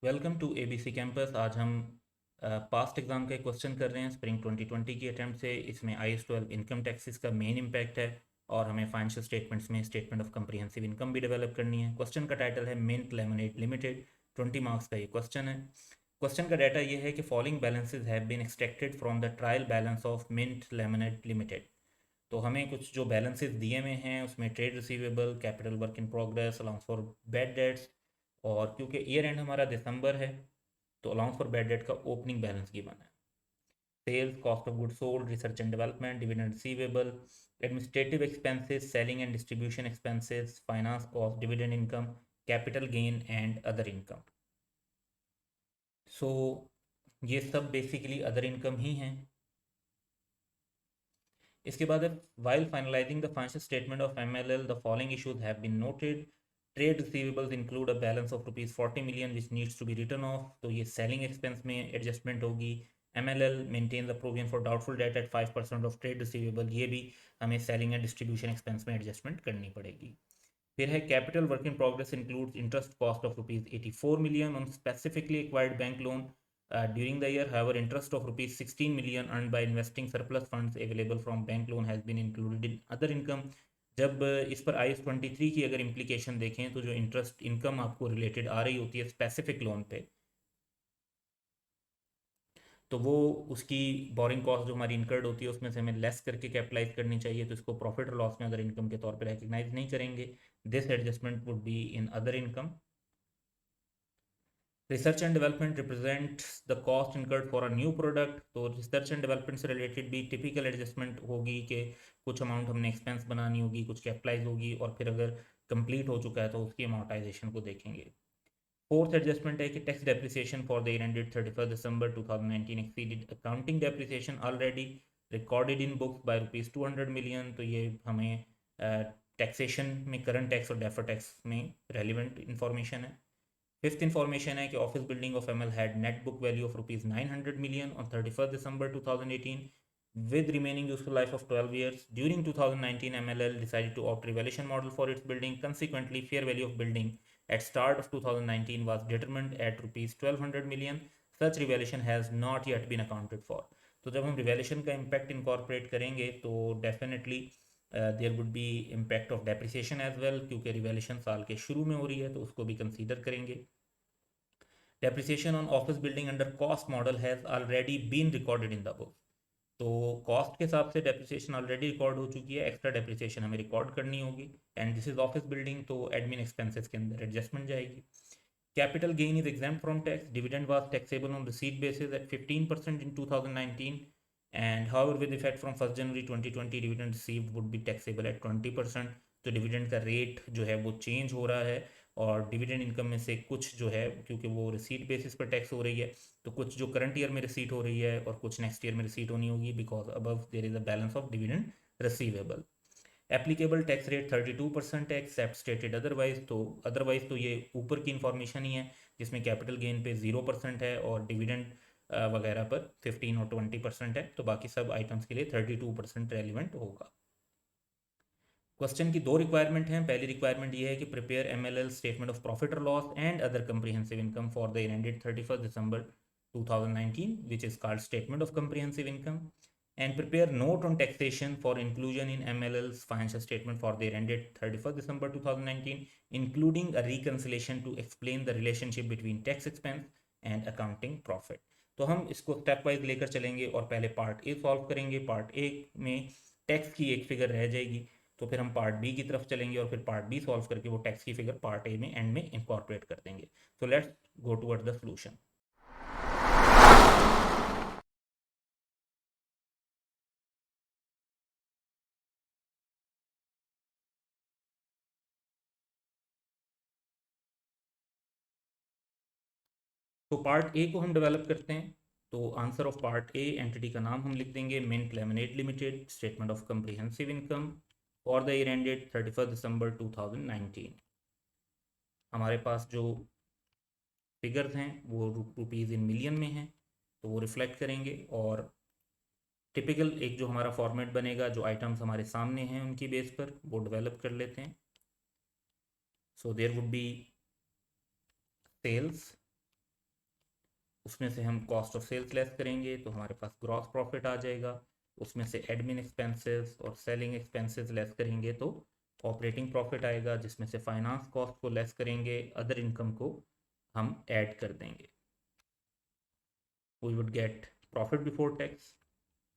Welcome to ABC campus. आज हम past exam का एक क्वेश्चन कर रहे हैं स्प्रिंग 2020 की अटैम्प्ट से। इसमें IS-12 इनकम टैक्सेस का मेन इम्पैक्ट है और हमें फाइनेंशियल स्टेटमेंट्स में स्टेटमेंट ऑफ कम्प्रिहेंसिव इनकम भी डेवलप करनी है। क्वेश्चन का टाइटल है मिंट लेमनेड लिमिटेड। 20 मार्क्स का ये क्वेश्चन है। क्वेश्चन का डाटा ये है कि following balances have been extracted from the trial balance of mint lemonade limited. तो हमें कुछ जो बैलेंसेस दिए हुए हैं उसमें trade receivable, capital work in progress, allowance for bad debts, और क्योंकि ईयर एंड हमारा दिसंबर है तो अलाउंस फॉर बैड डेट का ओपनिंग बैलेंस गिवन है। Sales, cost of good sold, research and development, dividend receivable, administrative expenses, selling and distribution expenses, finance cost, dividend income, capital gain and other income. So ये सब basically other income ही हैं। इसके बाद है while finalizing the financial statement of MLL the following issues have been noted. Trade receivables include a balance of rupees 40 million which needs to be return off, तो ये selling expense में adjustment होगी। MLL maintain the provision for doubtful debt at 5% of trade receivable, ये भी हमें selling and distribution expense में adjustment करनी पड़ेगी। फिर है capital work in progress includes interest cost of rupees 84 million on specifically acquired bank loan during the year. However, interest of rupees 16 million earned by investing surplus funds available from bank loan has been included in other income. जब इस पर IS-23 की अगर implication देखें तो जो interest income आपको related आ रही होती है स्पेसिफिक लोन पे, तो वो उसकी बोरिंग कॉस्ट जो हमारी इनकर्ड होती है उसमें से हमें लेस करके कैपिटलाइज करनी चाहिए, तो इसको प्रॉफिट और लॉस में अदर इनकम के तौर पे रिकग्नाइज नहीं करेंगे। This adjustment would be in other income. Research and development represents the cost incurred for a new product, तो रिसर्च एंड डेवलपमेंट से रिलेटेड भी टिपिकल एडजस्टमेंट होगी कि कुछ अमाउंट हमने एक्सपेंस बनानी होगी, कुछ कैपिटलाइज होगी, और फिर अगर कंप्लीट हो चुका है तो उसकी अमाउंटाइजेशन को देखेंगे। फोर्थ एडजस्टमेंट है कि tax depreciation for the year ended 31 December 2019 exceeded accounting depreciation already recorded in books by rupees 200 million, तो ये हमें टैक्सेशन में करंट टैक्स और डेफर टैक्स में रेलिवेंट इंफॉर्मेशन है। फिफ्थ इंफॉर्मेशन है कि office building of ML had net book value of rupees 900 million on 31 December 2018 with remaining useful life of 12 years. During 2019, MLL decided to opt revaluation model for its building. Consequently, fair value of building at start of 2019 was determined at rupees 1200 million. Such revaluation has not yet been accounted for. तो जब हम revaluation का impact incorporate करेंगे तो definitely there would be impact of depreciation as well, क्योंकि revaluation साल के शुरू में हो रही है तो उसको भी कंसीडर करेंगे। Depreciation on office building under cost model has already been recorded in the book, तो कॉस्ट के हिसाब से डेप्रिसिएशन ऑलरेडी रिकॉर्ड हो चुकी है, एक्स्ट्रा डेप्रिसिएशन हमें रिकॉर्ड करनी होगी। And this is office building, तो एडमिन एक्सपेंसेस के अंदर एडजस्टमेंट जाएगी। Capital gain is exempt from tax, dividend was taxable on receipt basis at 15% in 2019, and however with effect from 1st January 2020 dividend received would be taxable at 20%। तो dividend का rate जो है वो change हो रहा है, और डिविडेंड इनकम में से कुछ जो है क्योंकि वो रिसीट बेसिस पर टैक्स हो रही है, तो कुछ जो करंट ईयर में रिसीट हो रही है और कुछ नेक्स्ट ईयर में रिसीट होनी होगी, because above there is a balance of dividend receivable. Applicable tax rate 32% है एक्सेप्ट स्टेटेड अदरवाइज, तो अदरवाइज तो ये ऊपर की इन्फॉर्मेशन ही है जिसमें कैपिटल गेन पे 0% है और डिविडेंड वगैरह पर 15 और 20% है, तो बाकी सब आइटम्स के लिए 32% रेलिवेंट होगा। क्वेश्चन की दो रिक्वायरमेंट हैं। पहली रिक्वायरमेंट ये है कि prepare MLL statement of profit और loss and other comprehensive income for the year ended 31 December 2019 which is called statement of comprehensive income, and prepare note on taxation for inclusion in MLL's financial statement for the year ended 31 December 2019 including a reconciliation to explain the relationship between tax expense and accounting profit। तो हम इसको step wise लेकर चलेंगे और पहले part A solve करेंगे। Part A में tax की एक फिगर रह जाएगी, तो फिर हम पार्ट बी की तरफ चलेंगे और फिर पार्ट बी सॉल्व करके वो टैक्स की फिगर पार्ट ए में एंड में इंकॉर्पोरेट कर देंगे। So let's go toward the solution. तो पार्ट ए को हम डेवलप करते हैं। तो answer of part A, entity का नाम हम लिख देंगे mint laminate limited, statement of comprehensive income for the year ended 31 December 2019। हमारे पास जो फिगर्स हैं वो रुपीज़ इन मिलियन में हैं, तो वो रिफ्लेक्ट करेंगे, और टिपिकल एक जो हमारा फॉर्मेट बनेगा जो आइटम्स हमारे सामने हैं उनकी बेस पर वो डेवलप कर लेते हैं। So there would be sales, उसमें से हम कॉस्ट ऑफ सेल्स लेस करेंगे तो हमारे पास ग्रॉस प्रॉफिट आ जाएगा। उसमें से एडमिन एक्सपेंसेस और सेलिंग एक्सपेंसेस लेस करेंगे तो ऑपरेटिंग प्रॉफिट आएगा, जिसमें से फाइनेंस कॉस्ट को लेस करेंगे, अदर इनकम को हम ऐड कर देंगे, we would get profit before tax.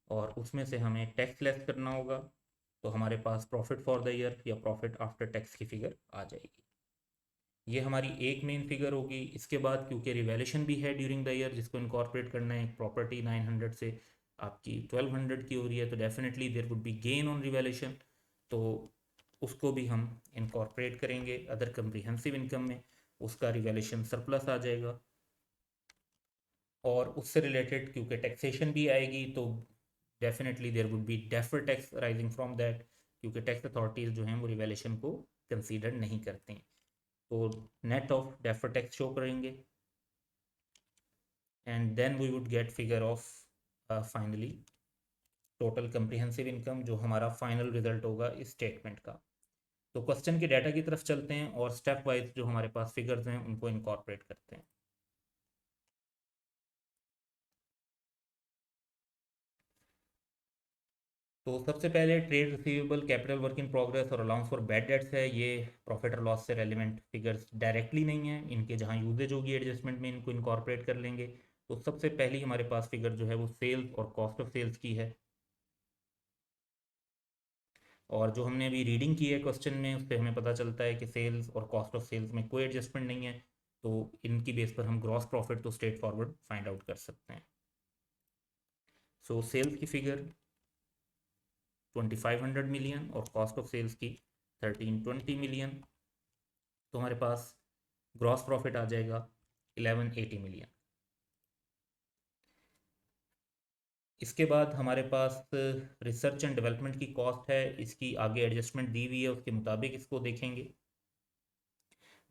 और उसमें से हमें टैक्स लेस करना होगा तो हमारे पास प्रॉफिट फॉर द ईयर या प्रॉफिट आफ्टर टैक्स की फिगर आ जाएगी। ये हमारी एक मेन फिगर होगी। इसके बाद क्योंकि रिवैल्यूएशन भी है ड्यूरिंग द ईयर जिसको इनकॉर्पोरेट करना है, प्रॉपर्टी 900 से आपकी 1200 की हो रही है, तो definitely there would be gain on revaluation, तो उसको भी हम इनकॉर्पोरेट करेंगे अदर कम्प्रीहेंसिव इनकम में, उसका रिवैल्यूएशन सरप्लस आ जाएगा। और उससे रिलेटेड क्योंकि टैक्सेशन भी आएगी तो definitely there would be deferred tax rising from that, क्योंकि टैक्स अथॉरिटीज़ जो हैं वो रिवैल्यूएशन को कंसीडर नहीं करते हैं, तो net of deferred tax show करेंगे। And then we would get figure of finally total comprehensive income, जो हमारा फाइनल रिजल्ट होगा इस स्टेटमेंट का। तो क्वेश्चन के डाटा की तरफ चलते हैं और स्टेप वाइज जो हमारे पास फिगर्स हैं उनको इनकॉर्पोरेट करते हैं। तो सबसे पहले trade receivable, capital work in progress और अलाउंस फॉर बैड डेट्स है। ये प्रॉफिट और लॉस से रेलिवेंट फिगर्स डायरेक्टली नहीं है, इनके जहाँ यूजेज होगी एडजस्टमेंट में इनको इनकॉर्पोरेट कर लेंगे। तो सबसे पहली हमारे पास फिगर जो है वो सेल्स और कॉस्ट ऑफ सेल्स की है, और जो हमने अभी रीडिंग की है क्वेश्चन में उससे हमें पता चलता है कि सेल्स और कॉस्ट ऑफ सेल्स में कोई एडजस्टमेंट नहीं है, तो इनकी बेस पर हम ग्रॉस प्रॉफिट तो स्ट्रेट फॉरवर्ड फाइंड आउट कर सकते हैं। सो सेल्स की फिगर 2500 मिलियन और कॉस्ट ऑफ सेल्स की 1320 मिलियन, तो हमारे पास ग्रॉस प्रॉफिट आ जाएगा 1180 मिलियन। इसके बाद हमारे पास रिसर्च एंड डेवलपमेंट की कॉस्ट है, इसकी आगे एडजस्टमेंट दी हुई है, उसके मुताबिक इसको देखेंगे।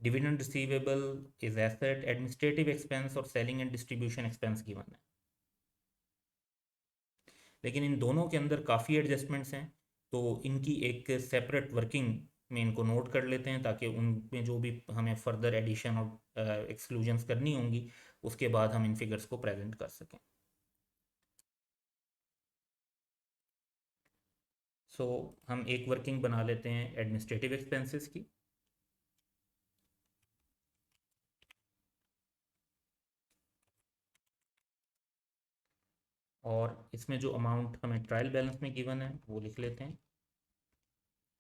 Dividend receivable is asset, administrative expense और selling and distribution expense given है, लेकिन इन दोनों के अंदर काफ़ी एडजस्टमेंट्स हैं, तो इनकी एक सेपरेट वर्किंग में इनको नोट कर लेते हैं ताकि उनमें जो भी हमें फर्दर एडिशन और एक्सक्लूजन्स करनी होंगी उसके बाद हम इन फिगर्स को प्रेजेंट कर सकें। सो हम एक वर्किंग बना लेते हैं एडमिनिस्ट्रेटिव एक्सपेंसेस की, और इसमें जो अमाउंट हमें ट्रायल बैलेंस में गिवन है वो लिख लेते हैं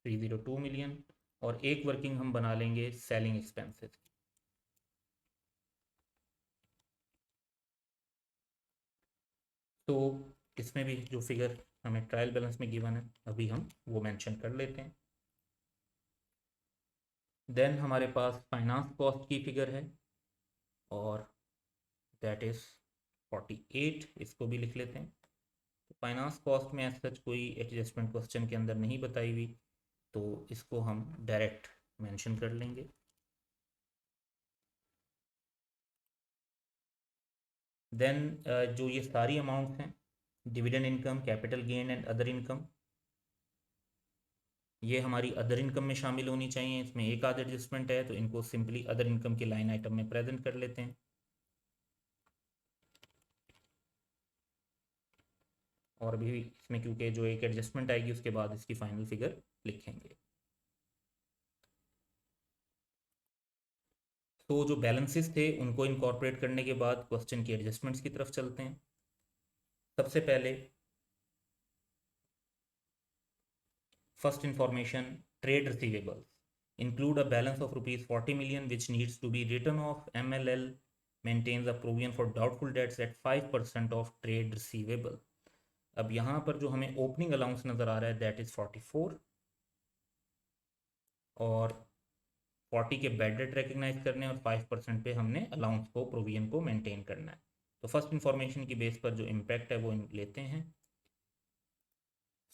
302 मिलियन, और एक वर्किंग हम बना लेंगे सेलिंग एक्सपेंसेस की। तो इसमें भी जो फिगर हमें ट्रायल बैलेंस में गिवन है अभी हम वो मेंशन कर लेते हैं। देन हमारे पास फाइनेंस कॉस्ट की फिगर है और दैट इज़ 48, इसको भी लिख लेते हैं। तो फाइनेंस कॉस्ट में ऐसा कोई एडजस्टमेंट क्वेश्चन के अंदर नहीं बताई हुई, तो इसको हम डायरेक्ट मेंशन कर लेंगे। देन जो ये सारी अमाउंट्स हैं, dividend income, capital gain and other income, ये हमारी अदर इनकम में शामिल होनी चाहिए। इसमें एक आध एडजस्टमेंट है तो इनको सिंपली अदर इनकम के लाइन आइटम में प्रेजेंट कर लेते हैं, और भी इसमें क्योंकि जो एक एडजस्टमेंट आएगी उसके बाद इसकी फाइनल फिगर लिखेंगे। तो जो बैलेंसेस थे उनको इनकॉर्पोरेट करने के बाद क्वेश्चन की एडजस्टमेंट्स की तरफ चलते हैं। सबसे पहले first information, trade receivables include a balance of rupees 40 million which needs to be written off. MLL maintains a provision for doubtful debts at 5% of trade receivable. अब यहाँ पर जो हमें ओपनिंग अलाउंस नज़र आ रहा है दैट इज़ 44, और 40 के बैड डेट रिकग्नाइज करने और 5% पे हमने अलाउंस को, प्रोविजन को मेंटेन करना है। तो फर्स्ट इंफॉर्मेशन की बेस पर जो इम्पैक्ट है वो लेते हैं।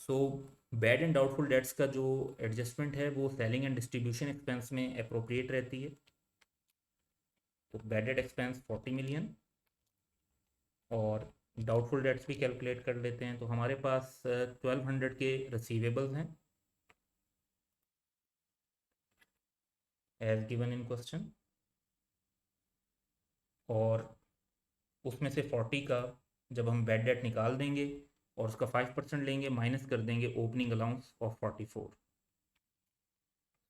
So bad and doubtful debts का जो एडजस्टमेंट है वो सेलिंग एंड डिस्ट्रीब्यूशन एक्सपेंस में अप्रोप्रिएट रहती है। तो बैड डेट एक्सपेंस 40 मिलियन और डाउटफुल डेट्स भी कैलकुलेट कर लेते हैं। तो हमारे पास 1200 के रिसीवेबल्स हैं एज गिवन इन क्वेश्चन, और उसमें से 40 का जब हम बैड डेट निकाल देंगे और उसका 5% लेंगे, माइनस कर देंगे ओपनिंग अलाउंस ऑफ 44।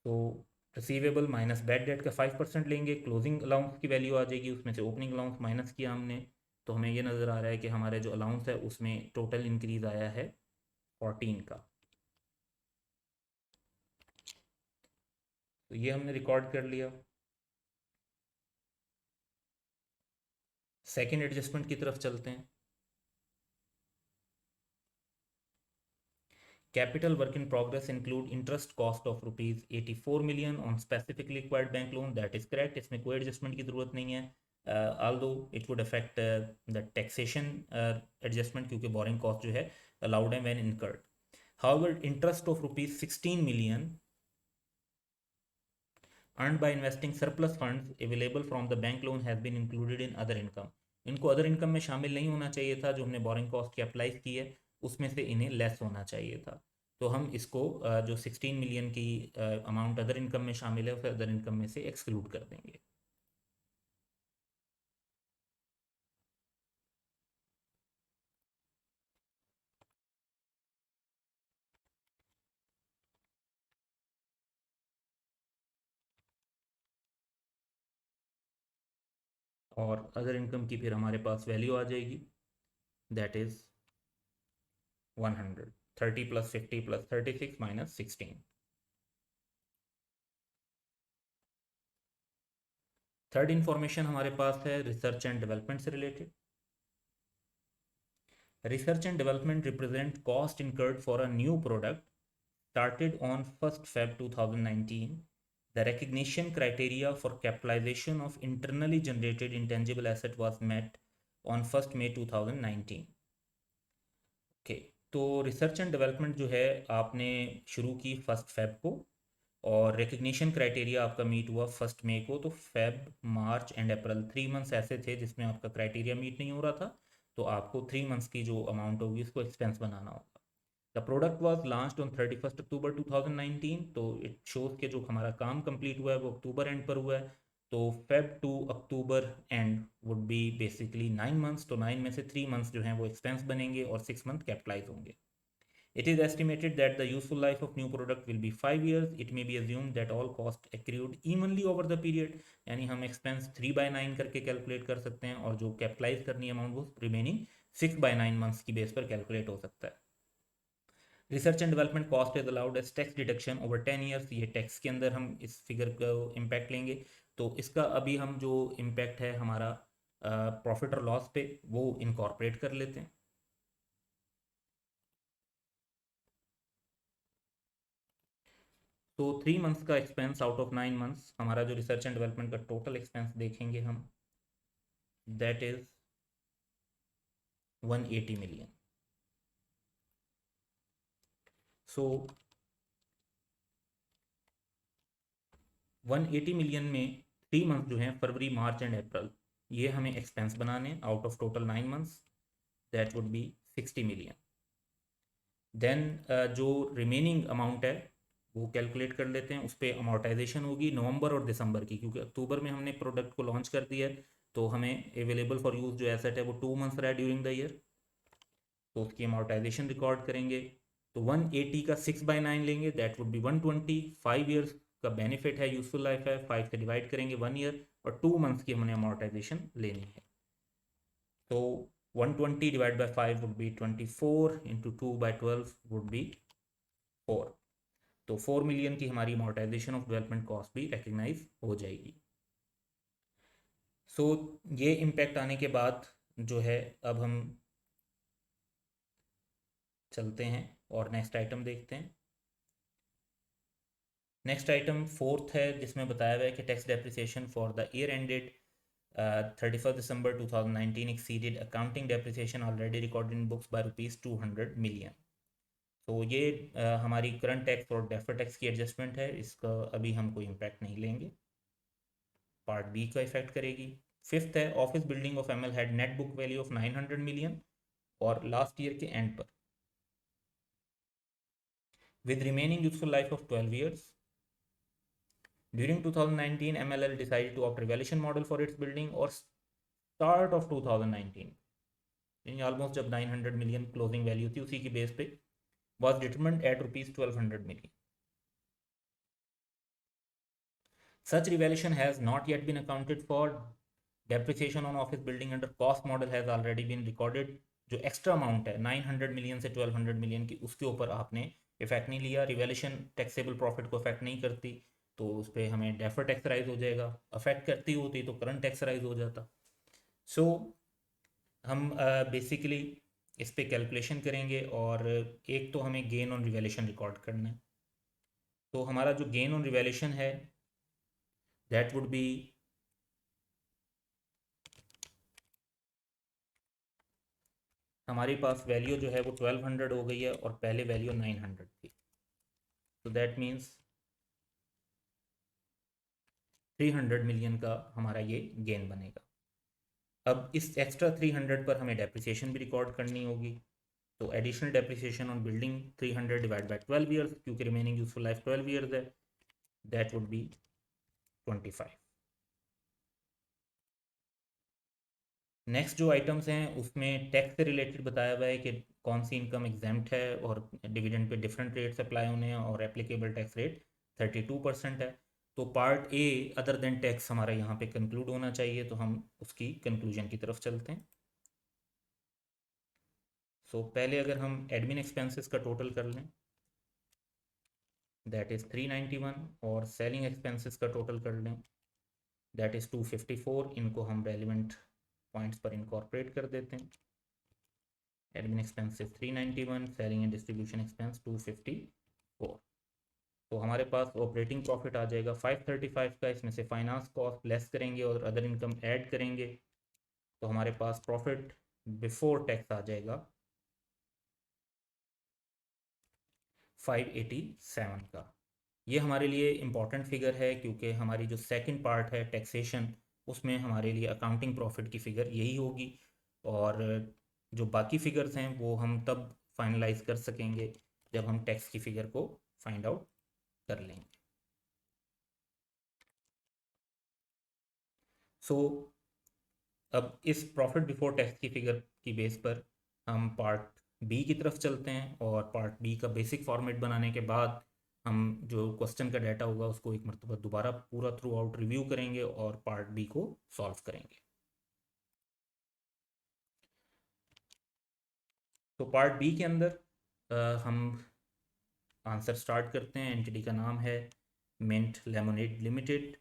तो रिसीवेबल माइनस बैड डेट का 5% लेंगे, क्लोजिंग अलाउंस की वैल्यू आ जाएगी, उसमें से ओपनिंग अलाउंस माइनस किया हमने, तो हमें ये नज़र आ रहा है कि हमारा जो अलाउंस है उसमें टोटल इंक्रीज आया है 14 का। तो ये हमने रिकॉर्ड कर लिया। सेकेंड एडजस्टमेंट की तरफ चलते हैं। Capital work in progress include interest cost of rupees 84 million on specifically acquired bank loan. That is correct. इसमें कोई adjustment की ज़रूरत नहीं है. Although it would affect the taxation adjustment क्योंकि borrowing cost जो है allowed है when incurred. However, interest of rupees 16 million earned by investing surplus funds available from the bank loan has been included in other income. इनको other income में शामिल नहीं होना चाहिए था, जो हमने बोरिंग कॉस्ट की अप्लाई की है उसमें से इन्हें लेस होना चाहिए था। तो हम इसको जो 16 मिलियन की अमाउंट अदर इनकम में शामिल है उसे अदर इनकम में से एक्सक्लूड कर देंगे। और अदर इनकम की फिर हमारे पास वैल्यू आ जाएगी, that is 100, 30 plus 50 plus 36 minus 16। Third information हमारे पास है रिसर्च एंड डेवलपमेंट से related. Research and development represent cost incurred for a new product started on 1st Feb 2019. The recognition criteria for capitalization of internally generated intangible asset was met on 1st May 2019. Okay, तो research and development जो है आपने शुरू की 1st Feb को और recognition criteria आपका meet हुआ 1st मई को। तो Feb, March and April 3 months ऐसे थे जिसमें आपका क्राइटेरिया मीट नहीं हो रहा था, तो आपको 3 मंथ्स की जो अमाउंट होगी उसको एक्सपेंस बनाना होगा। The product was launched on 31 अक्टूबर 2019। तो इट शोज के जो हमारा काम कंप्लीट हुआ है वो अक्टूबर एंड पर हुआ है। तो Feb two October and would be basically 9 months. तो 9 में से 3 मंथ्स जो हैं वो एक्सपेंस बनेंगे और 6 मंथ कैपिटलाइज होंगे। It is estimated that the useful life of new product will be 5 years. It may be assumed that all cost accrued evenly over the period. यानी हम expense 3/9 करके कैलकुलेट कर सकते हैं और जो कैपिटलाइज करनी अमाउंट वो रिमेनिंग 6/9 मंथ्स की बेस पर कैलकुलेट हो सकता है। Research and development cost is allowed as tax deduction over 10 years. ये टैक्स के अंदर हम इस फिगर का इम्पैक्ट लेंगे। तो इसका अभी हम जो इम्पैक्ट है हमारा प्रॉफिट और लॉस पे वो इनकॉर्पोरेट कर लेते हैं। तो 3 मंथ्स का एक्सपेंस आउट ऑफ 9 मंथ्स, हमारा जो रिसर्च एंड डेवलपमेंट का टोटल एक्सपेंस देखेंगे हम, that is 180 million. So 180 million में 3 मंथ जो हैं फरवरी, मार्च एंड अप्रैल, ये हमें एक्सपेंस बनाने out of total 9 months, that would be 60 million. Then जो रिमेनिंग अमाउंट है वो कैलकुलेट कर लेते हैं। उस पर अमोर्टाइजेशन होगी नवंबर और दिसंबर की, क्योंकि अक्टूबर में हमने प्रोडक्ट को लॉन्च कर दिया है तो हमें अवेलेबल फॉर यूज़ जो एसेट है वो 2 मंथ्स रहा है ड्यूरिंग द ईयर। तो उसकी अमोर्टाइजेशन रिकॉर्ड करेंगे। तो 180 का 6/9 लेंगे, दैट वुड बी 120। 5 ईयर्स का बेनिफिट है, यूजफुल लाइफ है, 5 से डिवाइड करेंगे 1 ईयर और 2 मंथ्स की हमने अमोर्टाइजेशन लेनी है। तो 120 divide by 5 would be 24 into 2/12 would be 4। तो 4 मिलियन की हमारी अमोर्टाइजेशन ऑफ डेवलपमेंट कॉस्ट भी रिकग्नाइज हो जाएगी। सो ये इम्पैक्ट आने के बाद जो है अब हम चलते हैं और नेक्स्ट आइटम देखते हैं। नेक्स्ट आइटम फोर्थ है जिसमें बताया हुआ है कि tax depreciation for the year ended 31 December 2019 exceeded accounting depreciation already recorded in books by rupees 200 million। तो ये हमारी करंट टैक्स और डेफर टैक्स की एडजस्टमेंट है, इसका अभी हम कोई इम्पैक्ट नहीं लेंगे, पार्ट बी का इफेक्ट करेगी। फिफ्थ है office building of ML had net book value of 900 million और लास्ट ईयर के एंड पर with remaining useful life of 12 years. During 2019, MLL decided to opt revaluation model for its building और start of 2019, यानी almost जब 900 million closing value थी उसी की base पे was determined at rupees 1200 million. Such revaluation has not yet been accounted for. Depreciation on office building under cost model has already been recorded. जो extra amount है 900 million से 1200 million की, उसके ऊपर आपने इफेक्ट नहीं लिया। रिवेल्यूशन टैक्सेबल प्रॉफिट को अफेक्ट नहीं करती, तो उस पर हमें डेफर टैक्स राइज हो जाएगा। अफेक्ट करती होती तो करंट टैक्स राइज हो जाता। सो हम बेसिकली इस पे कैलकुलेशन करेंगे, और एक तो हमें गेन ऑन रिवेल्यूशन रिकॉर्ड करना है। तो हमारा जो गेन ऑन रिवेल्यूशन है दैट वुड बी हमारे पास वैल्यू जो है वो 1200 हो गई है और पहले वैल्यू 900 थी, तो दैट मीन्स 300 मिलियन का हमारा ये गेन बनेगा। अब इस एक्स्ट्रा 300 पर हमें डेप्रिसिएशन भी रिकॉर्ड करनी होगी, तो additional depreciation on building 300 divide by 12 years, क्योंकि रिमेनिंग यूजफुल लाइफ 12 ईयर्स है, दैट वुड बी 25। नेक्स्ट जो आइटम्स हैं उसमें टैक्स से रिलेटेड बताया हुआ है कि कौन सी इनकम एग्जाम्प्ट है, और dividend pay different rates apply होने हैं, और एप्लीकेबल टैक्स रेट 32% है। तो पार्ट ए अदर देन टैक्स हमारा यहाँ पे कंक्लूड होना चाहिए, तो हम उसकी कंक्लूजन की तरफ चलते हैं। सो पहले अगर हम एडमिन एक्सपेंसेस का टोटल कर लें, दैट इज़ 391, और सेलिंग एक्सपेंसेस का टोटल कर लें, दैट इज़ 254। इनको हम रेलिवेंट पॉइंट्स पर इनकॉर्पोरेट कर देते हैं। Admin expenses 391, selling and distribution expense 254। तो हमारे पास ऑपरेटिंग प्रॉफिट आ जाएगा 535 का। इसमें से फाइनेंस कॉस्ट लेस करेंगे और अदर इनकम ऐड करेंगे, तो हमारे पास प्रॉफिट बिफोर टैक्स आ जाएगा 587 का। ये हमारे लिए इम्पॉर्टेंट फिगर है, क्योंकि हमारी जो सेकंड पार्ट है टैक्सेशन, उसमें हमारे लिए अकाउंटिंग प्रॉफिट की फ़िगर यही होगी, और जो बाकी फ़िगर्स हैं वो हम तब फाइनलाइज कर सकेंगे जब हम टैक्स की फ़िगर को फाइंड आउट कर लेंगे। सो अब इस प्रॉफिट बिफोर टैक्स की फ़िगर की बेस पर हम पार्ट बी की तरफ चलते हैं, और पार्ट बी का बेसिक फॉर्मेट बनाने के बाद हम जो क्वेश्चन का डाटा होगा उसको एक मरतबा दोबारा पूरा थ्रू आउट रिव्यू करेंगे और पार्ट बी को सॉल्व करेंगे। तो पार्ट बी के अंदर हम आंसर स्टार्ट करते हैं। एंटिटी का नाम है मिंट लेमोनेड लिमिटेड,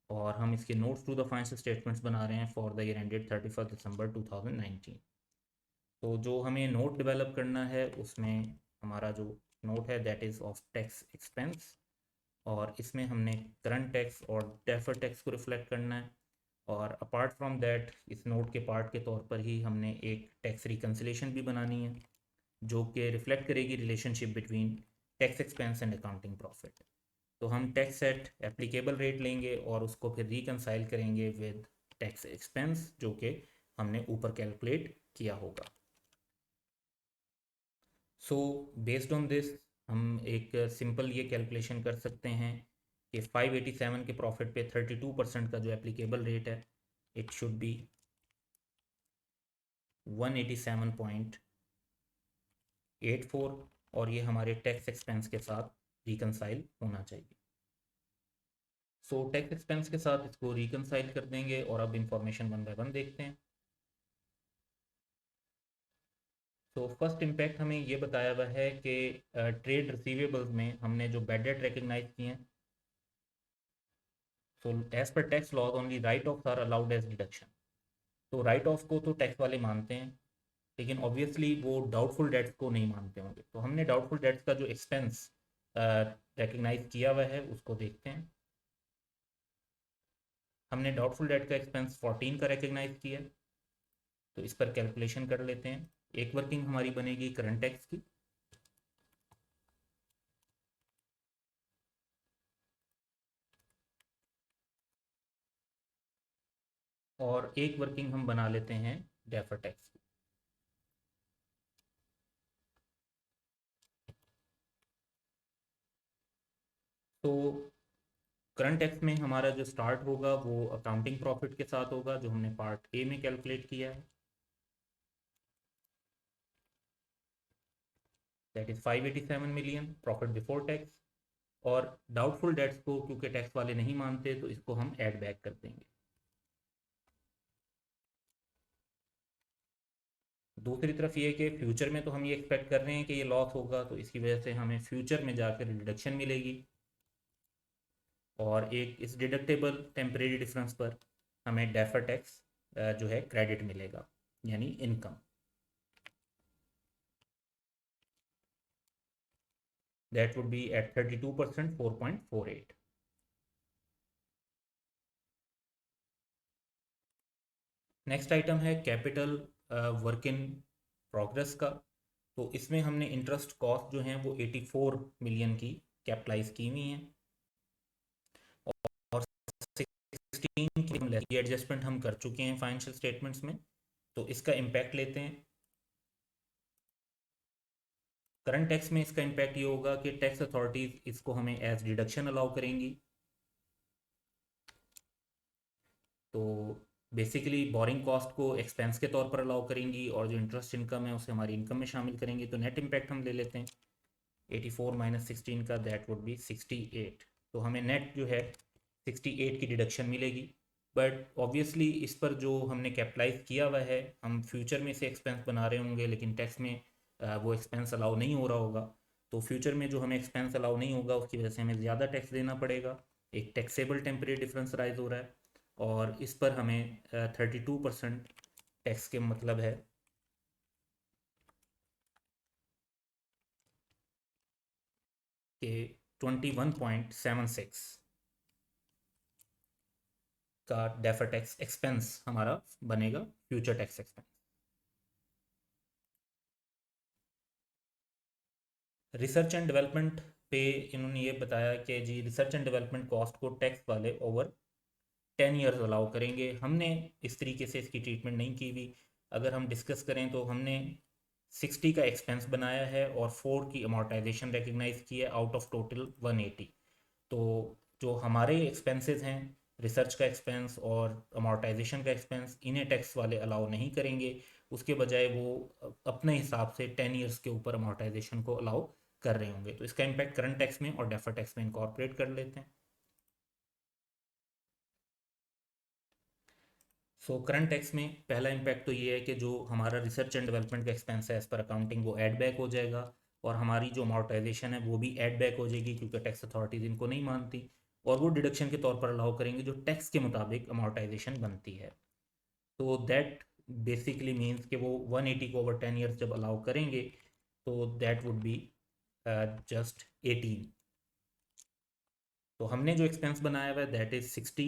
और हम इसके notes to the financial statements बना रहे हैं for the year ended 31 December 2019। तो जो हमें नोट डेवलप करना है उसमें हमारा जो नोट है that is of tax expense, और इसमें हमने करंट टैक्स और डेफर टैक्स को रिफ्लेक्ट करना है। और अपार्ट फ्रॉम दैट इस नोट के पार्ट के तौर पर ही हमने एक टैक्स रिकन्सिलेशन भी बनानी है, जो कि रिफ्लेक्ट करेगी relationship between tax expense and accounting profit. तो हम टैक्स एट एप्लीकेबल रेट लेंगे और उसको फिर रिकनसाइल करेंगे विद टैक्स एक्सपेंस, जो कि हमने ऊपर कैलकुलेट किया होगा। सो बेस्ड ऑन दिस हम एक सिंपल ये कैलकुलेशन कर सकते हैं कि 587 के प्रॉफिट पे 32% का जो एप्लीकेबल रेट है इट शुड बी 187.84, और ये हमारे टैक्स एक्सपेंस के साथ रिकनसाइल होना चाहिए। सो टैक्स एक्सपेंस के साथ इसको रिकनसाइल कर देंगे, और अब इंफॉर्मेशन वन बाय वन देखते हैं। तो फर्स्ट इम्पैक्ट हमें ये बताया हुआ है कि ट्रेड रिसीवेबल्स में हमने जो बैड डेट रिकग्नाइज किए हैं, so as per tax laws only write off are allowed as deduction. तो राइट ऑफ को तो टैक्स वाले मानते हैं, लेकिन ऑब्वियसली वो डाउटफुल डेट्स को नहीं मानते होंगे। तो हमने डाउटफुल डेट्स का जो एक्सपेंस रिकग्नाइज किया हुआ है उसको देखते हैं। हमने डाउटफुल डेट का एक्सपेंस 14 का रिकग्नाइज किया है, तो इस पर कैलकुलेशन कर लेते हैं। एक वर्किंग हमारी बनेगी करंट टैक्स की, और एक वर्किंग हम बना लेते हैं डेफर टैक्स की। तो करंट टैक्स में हमारा जो स्टार्ट होगा वो अकाउंटिंग प्रॉफिट के साथ होगा, जो हमने पार्ट ए में कैलकुलेट किया है, that is 587 million profit before tax. और डाउटफुल डेट्स को क्योंकि टैक्स वाले नहीं मानते तो इसको हम ऐड बैक कर देंगे। दूसरी तरफ ये कि फ्यूचर में तो हम ये एक्सपेक्ट कर रहे हैं कि ये लॉस होगा, तो इसकी वजह से हमें फ्यूचर में जाकर डिडक्शन मिलेगी, और एक इस डिडक्टेबल टेम्परेरी डिफरेंस पर हमें डेफर टैक्स जो है क्रेडिट मिलेगा, यानी income. That would be at 32%, 4.48। Next item है कैपिटल वर्क इन प्रोग्रेस का। तो इसमें हमने इंटरेस्ट कॉस्ट जो है वो 84 मिलियन की कैपिटलाइज की हुई है, और 16 की एडजस्टमेंट हम कर चुके हैं फाइनेंशियल स्टेटमेंट्स में। तो इसका इम्पैक्ट लेते हैं। करंट टैक्स में इसका इम्पैक्ट ये होगा कि टैक्स अथॉरिटीज इसको हमें एज डिडक्शन अलाउ करेंगी। तो बेसिकली बोरिंग कॉस्ट को एक्सपेंस के तौर पर अलाउ करेंगी, और जो इंटरेस्ट इनकम है उसे हमारी इनकम में शामिल करेंगी। तो नेट इम्पैक्ट हम ले लेते हैं 84 माइनस 16 का, दैट वुड बी 68। तो हमें नेट जो है 68 की डिडक्शन मिलेगी। बट ऑब्वियसली इस पर जो हमने कैपिटलाइज किया हुआ है, हम फ्यूचर में इसे एक्सपेंस बना रहे होंगे, लेकिन टैक्स में वो एक्सपेंस अलाउ नहीं हो रहा होगा। तो फ्यूचर में जो हमें एक्सपेंस अलाउ नहीं होगा उसकी वजह से हमें ज़्यादा टैक्स देना पड़ेगा। एक टैक्सेबल टेम्परेरी डिफरेंस राइज हो रहा है, और इस पर हमें 32% टैक्स के मतलब है कि 21.76 का डेफर टैक्स एक्सपेंस हमारा बनेगा, future tax expense. Research and development पे इन्होंने ये बताया कि जी रिसर्च एंड डेवलपमेंट कॉस्ट को टैक्स वाले ओवर 10 ईयर्स अलाउ करेंगे। हमने इस तरीके से इसकी ट्रीटमेंट नहीं की हुई। अगर हम डिस्कस करें तो हमने 60 का एक्सपेंस बनाया है और 4 की अमोर्टाइजेशन रिकग्नाइज की है आउट ऑफ टोटल 180। तो जो हमारे एक्सपेंसेस हैं, रिसर्च का एक्सपेंस और अमोर्टाइजेशन का एक्सपेंस, इन्हें टैक्स वाले अलाउ नहीं करेंगे। उसके बजाय वो अपने हिसाब से 10 ईयर्स के ऊपर अमोर्टाइजेशन को अलाउ कर रहे होंगे। तो इसका इम्पैक्ट करंट टैक्स में और डेफर टैक्स में इनकॉर्पोरेट कर लेते हैं। सो करंट टैक्स में पहला इम्पैक्ट तो ये है कि जो हमारा रिसर्च एंड डेवलपमेंट का एक्सपेंस है एज पर अकाउंटिंग वो ऐड बैक हो जाएगा, और हमारी जो अमोर्टाइजेशन है वो भी ऐड बैक हो जाएगी, क्योंकि टैक्स अथॉरिटीज़ इनको नहीं मानती, और वो डिडक्शन के तौर पर अलाउ करेंगे जो टैक्स के मुताबिक अमोर्टाइजेशन बनती है। तो दैट बेसिकली मीन्स कि वो 180 को ओवर 10 ईयर्स जब अलाउ करेंगे तो दैट वुड बी जस्ट 18। तो हमने जो एक्सपेंस बनाया हुआ है दैट इज़ 60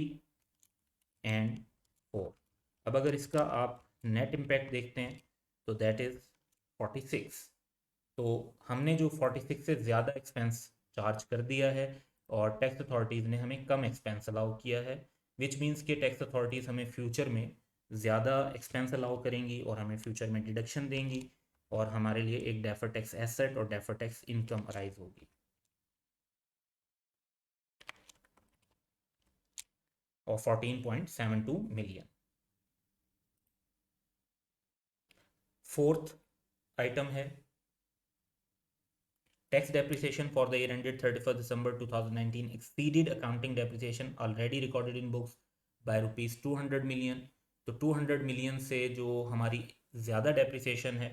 and 4। अब अगर इसका आप नेट इम्पैक्ट देखते हैं तो दैट इज़ 46। तो हमने जो 46 से ज़्यादा एक्सपेंस चार्ज कर दिया है, और टैक्स अथॉरिटीज़ ने हमें कम एक्सपेंस अलाउ किया है, विच मीन्स कि टैक्स अथॉरिटीज़ हमें फ्यूचर में ज़्यादा एक्सपेंस अलाउ करेंगी और हमें फ्यूचर में डिडक्शन देंगी, और हमारे लिए एक डेफर टैक्स एसेट और डेफर टैक्स इनकम अराइज होगी। और 14.72 मिलियन। फोर्थ आइटम है tax depreciation for the year ended 31st December 2019 exceeded accounting depreciation already recorded in books by rupees 200 million। तो 200 मिलियन से जो हमारी ज़्यादा डेप्रिसिएशन है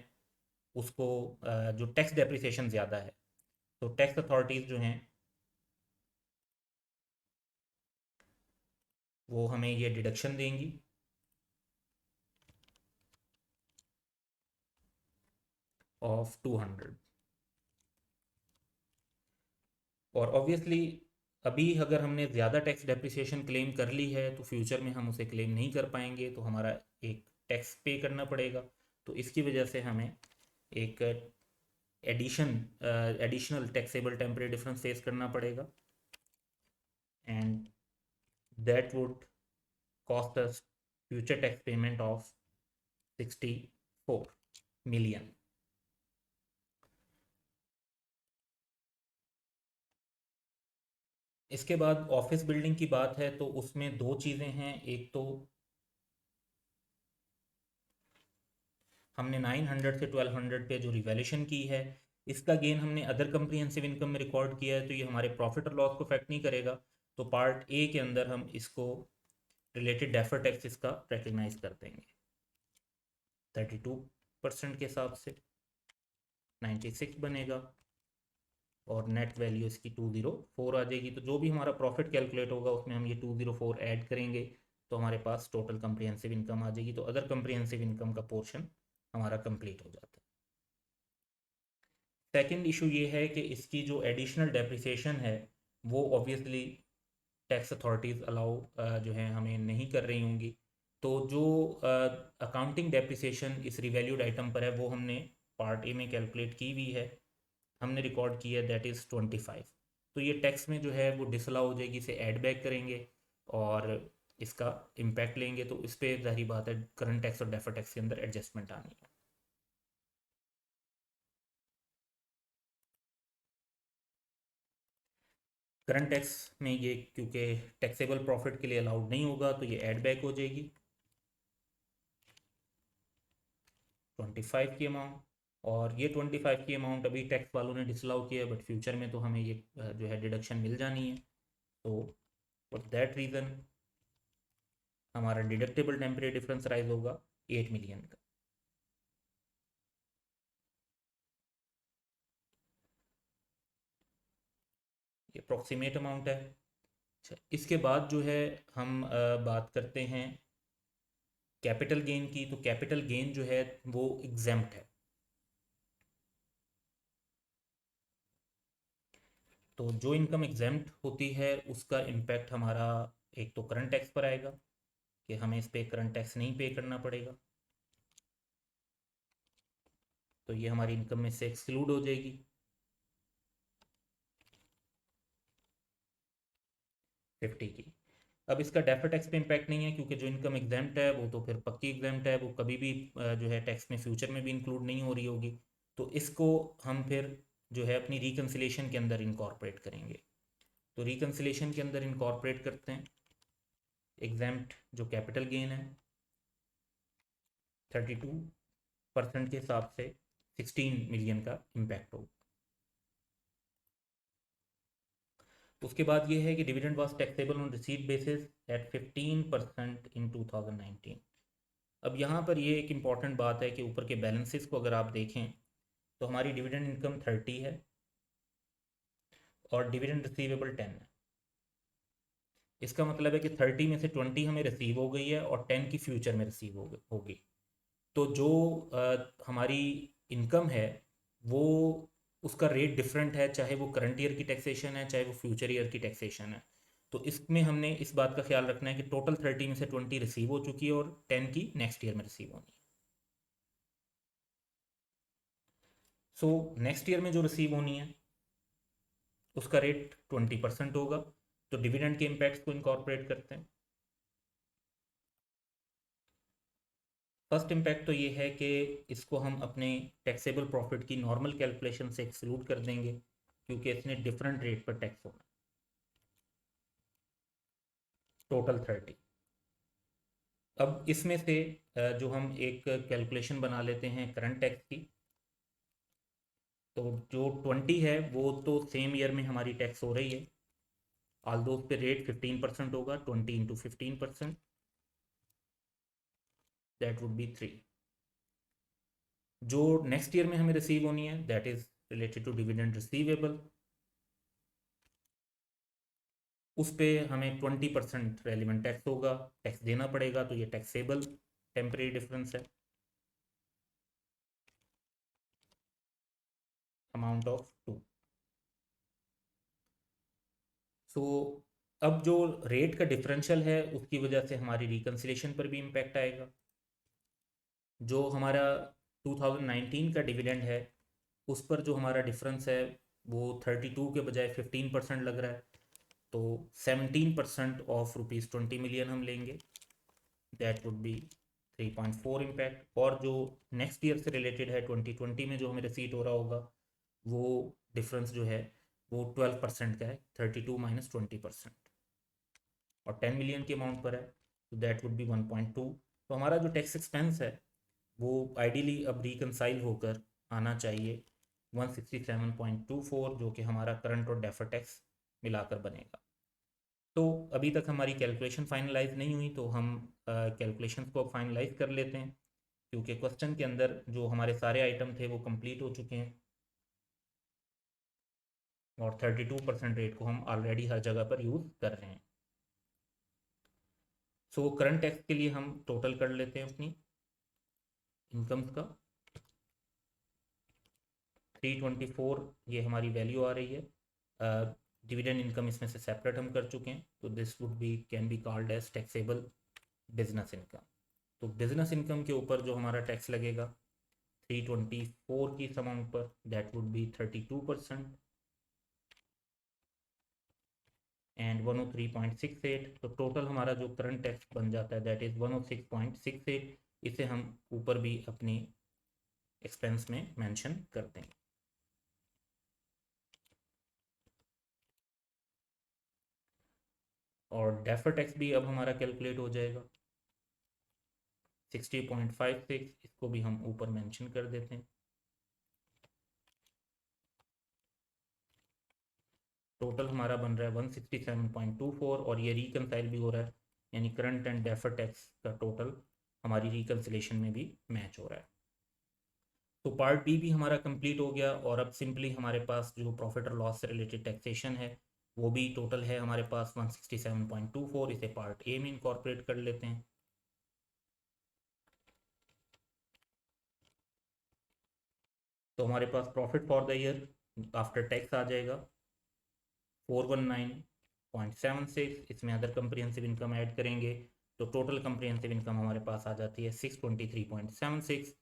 उसको जो टैक्स डेप्रिसिएशन ज़्यादा है, तो टैक्स अथॉरिटीज़ जो हैं वो हमें ये डिडक्शन देंगी ऑफ 200। और ऑब्वियसली अभी अगर हमने ज़्यादा टैक्स डेप्रिसिएशन क्लेम कर ली है तो फ्यूचर में हम उसे क्लेम नहीं कर पाएंगे, तो हमारा एक टैक्स पे करना पड़ेगा। तो इसकी वजह से हमें एक additional taxable temporary difference face करना पड़ेगा, and that would cost us future tax payment of 64 million. इसके बाद ऑफिस बिल्डिंग की बात है तो उसमें दो चीज़ें हैं। एक तो हमने 900 से 1200 पे जो रिवैल्यूएशन की है, इसका गेन हमने अदर कंप्रिहेंसिव इनकम में रिकॉर्ड किया है, तो ये हमारे प्रॉफिट और लॉस को अफेक्ट नहीं करेगा। तो पार्ट ए के अंदर हम इसको रिलेटेड डेफर टैक्स इसका रिकग्नाइज कर देंगे 32% के हिसाब से 96 बनेगा, और नेट वैल्यू इसकी 204 आ जाएगी। तो जो भी हमारा प्रॉफिट कैलकुलेट होगा उसमें हम ये 204 ऐड करेंगे, तो हमारे पास टोटल कंप्रिहेंसिव इनकम आ जाएगी। तो अदर कंप्रिहेंसिव इनकम का पोर्शन हमारा कंप्लीट हो जाता है। सेकंड इशू ये है कि इसकी जो एडिशनल डेप्रिसिएशन है वो ऑब्वियसली टैक्स अथॉरिटीज़ अलाउ जो है हमें नहीं कर रही होंगी। तो जो अकाउंटिंग डेप्रिसिएशन इस रिवैल्यूड आइटम पर है वो हमने पार्ट ए में कैलकुलेट की हुई है, हमने रिकॉर्ड की है, दैट इज़ 25। तो ये टैक्स में जो है वो डिसअलाउ हो जाएगी, इसे ऐड बैक करेंगे और इसका इम्पैक्ट लेंगे। तो इस पर जाहिर बात है करंट टैक्स और डेफर टैक्स के अंदर एडजस्टमेंट आनी है। करंट टैक्स में ये क्योंकि टैक्सेबल प्रॉफिट के लिए अलाउड नहीं होगा तो ये ऐड बैक हो जाएगी 25 की अमाउंट। और ये 25 की अमाउंट अभी टैक्स वालों ने डिसअलाउ किया है, बट फ्यूचर में तो हमें ये जो है डिडक्शन मिल जानी है। तो फॉर दैट रीज़न हमारा डिडक्टेबल टेम्परेरी डिफरेंस राइज होगा 8 मिलियन का। ये अप्रॉक्सीमेट अमाउंट है। अच्छा, इसके बाद जो है हम बात करते हैं कैपिटल गेन की। तो कैपिटल गेन जो है वो एग्जेम्प्ट है। तो जो इनकम एग्जेम्प्ट होती है उसका इम्पैक्ट हमारा एक तो करंट टैक्स पर आएगा कि हमें इस पे करंट टैक्स नहीं पे करना पड़ेगा, तो ये हमारी इनकम में से एक्सक्लूड हो जाएगी 50 की। अब इसका डेफर टैक्स पे इम्पैक्ट नहीं है क्योंकि जो इनकम एग्जेम्प्ट है वो तो फिर पक्की एग्जेम्प्ट है, वो कभी भी जो है टैक्स में फ्यूचर में भी इंक्लूड नहीं हो रही होगी। तो इसको हम फिर जो है अपनी रिकन्सिलेशन के अंदर इनकॉर्पोरेट करेंगे। तो रिकन्सिलेशन के अंदर इनकॉर्पोरेट करते हैं एग्जेम्प्ट जो कैपिटल गेन है 32% के हिसाब से 16 मिलियन का इम्पैक्ट होगा। उसके बाद ये है कि dividend was taxable on receipt basis at 15% in 2019। अब यहाँ पर ये एक इम्पॉर्टेंट बात है कि ऊपर के बैलेंसेस को अगर आप देखें तो हमारी डिविडेंड इनकम 30 है और डिविडेंड रिसीवेबल 10 है। इसका मतलब है कि 30 में से 20 हमें रिसीव हो गई है और 10 की फ्यूचर में रिसीव होगी। तो जो हमारी इनकम है वो उसका रेट डिफरेंट है, चाहे वो करंट ईयर की टैक्सेशन है चाहे वो फ्यूचर ईयर की टैक्सेशन है। तो इसमें हमने इस बात का ख्याल रखना है कि टोटल 30 में से 20 रिसीव हो चुकी है और 10 की नेक्स्ट ईयर में रिसीव होनी है। सो नेक्स्ट ईयर में जो रिसीव होनी है उसका रेट 20% होगा। तो डिविडेंड के इम्पैक्ट्स को इनकॉर्पोरेट करते हैं। फर्स्ट इम्पैक्ट तो ये है कि इसको हम अपने टैक्सेबल प्रॉफिट की नॉर्मल कैलकुलेशन से एक्सक्लूड कर देंगे क्योंकि इसने डिफरेंट रेट पर टैक्स होना। टोटल 30। अब इसमें से जो हम एक कैलकुलेशन बना लेते हैं करंट टैक्स की। तो जो 20 है वो तो सेम ईयर में हमारी टैक्स हो रही है, ऑल्दो उस पे रेट 15% होगा, 20 इंटू 15%, दैट वुड बी 3। जो नेक्स्ट ईयर में हमें रिसीव होनी है that is related to dividend receivable, उस पे हमें 20% रेलिवेंट टैक्स होगा, टैक्स देना पड़ेगा। तो ये टैक्सेबल टेम्परेरी डिफरेंस है अमाउंट ऑफ 2। सो अब जो रेट का डिफरेंशियल है उसकी वजह से हमारी रिकन्सिलेशन पर भी इम्पैक्ट आएगा। जो हमारा 2019 का डिविडेंड है उस पर जो हमारा डिफरेंस है वो 32 के बजाय 15% लग रहा है। तो 17% ऑफ ₹20 मिलियन हम लेंगे, दैट वुड बी 3.4 इम्पैक्ट। और जो नेक्स्ट ईयर से रिलेटेड है 2020 में जो हमें रिसीट हो रहा होगा वो डिफरेंस जो है वो 12% का है, 32 माइनस 20%, और 10 मिलियन के अमाउंट पर है तो दैट वुड बी 1.2। तो हमारा जो टैक्स एक्सपेंस है वो आइडियली अब रिकनसाइल होकर आना चाहिए 167.24, जो कि हमारा करंट और डेफर टैक्स मिलाकर बनेगा। तो अभी तक हमारी कैलकुलेशन फाइनलाइज नहीं हुई, तो हम कैलकुलेशंस को फाइनलाइज कर लेते हैं, क्योंकि क्वेश्चन के अंदर जो हमारे सारे आइटम थे वो कंप्लीट हो चुके हैं और 32% रेट को हम ऑलरेडी हर जगह पर यूज़ कर रहे हैं। सो करंट टैक्स के लिए हम टोटल कर लेते हैं अपनी इनकम्स का। 324 ये हमारी वैल्यू आ रही है। डिविडेंड इनकम इसमें से सेपरेट हम कर चुके हैं, तो this would be can be called as taxable business income. तो बिजनेस इनकम के ऊपर जो हमारा टैक्स लगेगा 324 की इस अमाउंट पर, दैट वुड बी 32% एंड 103.68। तो टोटल हमारा जो करंट टैक्स बन जाता है दैट इज़ 106.68। इसे हम ऊपर भी अपनी एक्सपेंस में मेंशन कर देंगे। और डेफर टैक्स भी अब हमारा कैलकुलेट हो जाएगा 60.56, इसको भी हम ऊपर मेंशन कर देते हैं। टोटल हमारा बन रहा है 167.24 और ये रिकनसाइल भी हो रहा है, यानी करंट एंड डेफर टैक्स का टोटल हमारी रिकनसिलेशन में भी मैच हो रहा है। तो पार्ट बी भी हमारा कंप्लीट हो गया और अब सिंपली हमारे पास जो प्रॉफिट और लॉस से रिलेटेड टैक्सेशन है वो भी टोटल है हमारे पास 167.24। इसे पार्ट ए में इंकॉर्पोरेट कर लेते हैं। तो हमारे पास profit for the year after tax आ जाएगा 419.76। इसमें अदर कंप्रिहेंसिव इनकम ऐड करेंगे तो टोटल कंप्रिहेंसिव इनकम हमारे पास आ जाती है 623.76।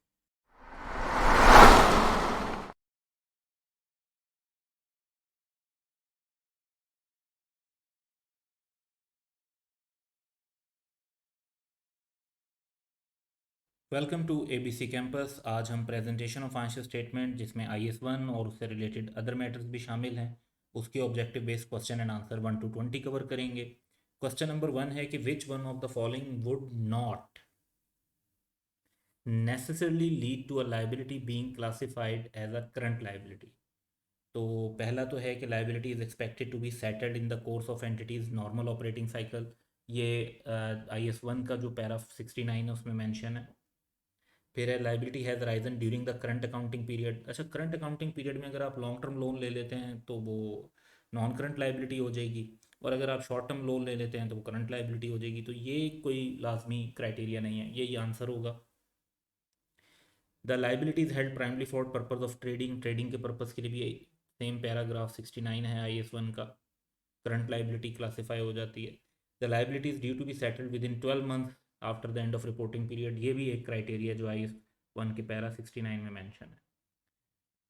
Welcome to ABC campus. आज हम प्रेजेंटेशन ऑफ फाइनेंशियल स्टेटमेंट, जिसमें IS-1 और उससे रिलेटेड अदर मैटर्स भी शामिल हैं, उसके objective based question and answer 1 to 20 cover करेंगे। क्वेश्चन नंबर 1 है कि which one of the following would not necessarily lead to a liability being classified as a current liability. तो पहला तो है कि liability is expected to be settled in the course of entity's normal operating cycle. ये IS-1 का जो para 69 है उसमें मेंशन है। फिर है liability has Ryzen during the current accounting period. अच्छा, करंट अकाउंटिंग पीरियड में अगर आप लॉन्ग टर्म लोन ले लेते हैं तो वो नॉन करंट लाइबिलिटी हो जाएगी, और अगर आप शॉर्ट टर्म लोन ले लेते हैं तो वो करंट लाइबिलिटी हो जाएगी। तो ये कोई लाजमी क्राइटेरिया नहीं है, ये आंसर होगा। The liability is held primarily for purpose of trading. Trading के पर्पज़ के लिए भी सेम पैराग्राफ 69 है IS-1 का, करंट लाइबिलिटी क्लासीफाई हो जाती है। The liability is due to be settled within 12 month after the end of reporting period. ये भी एक क्राइटेरिया जो IS-1 के पैरा 69 में मेंशन है।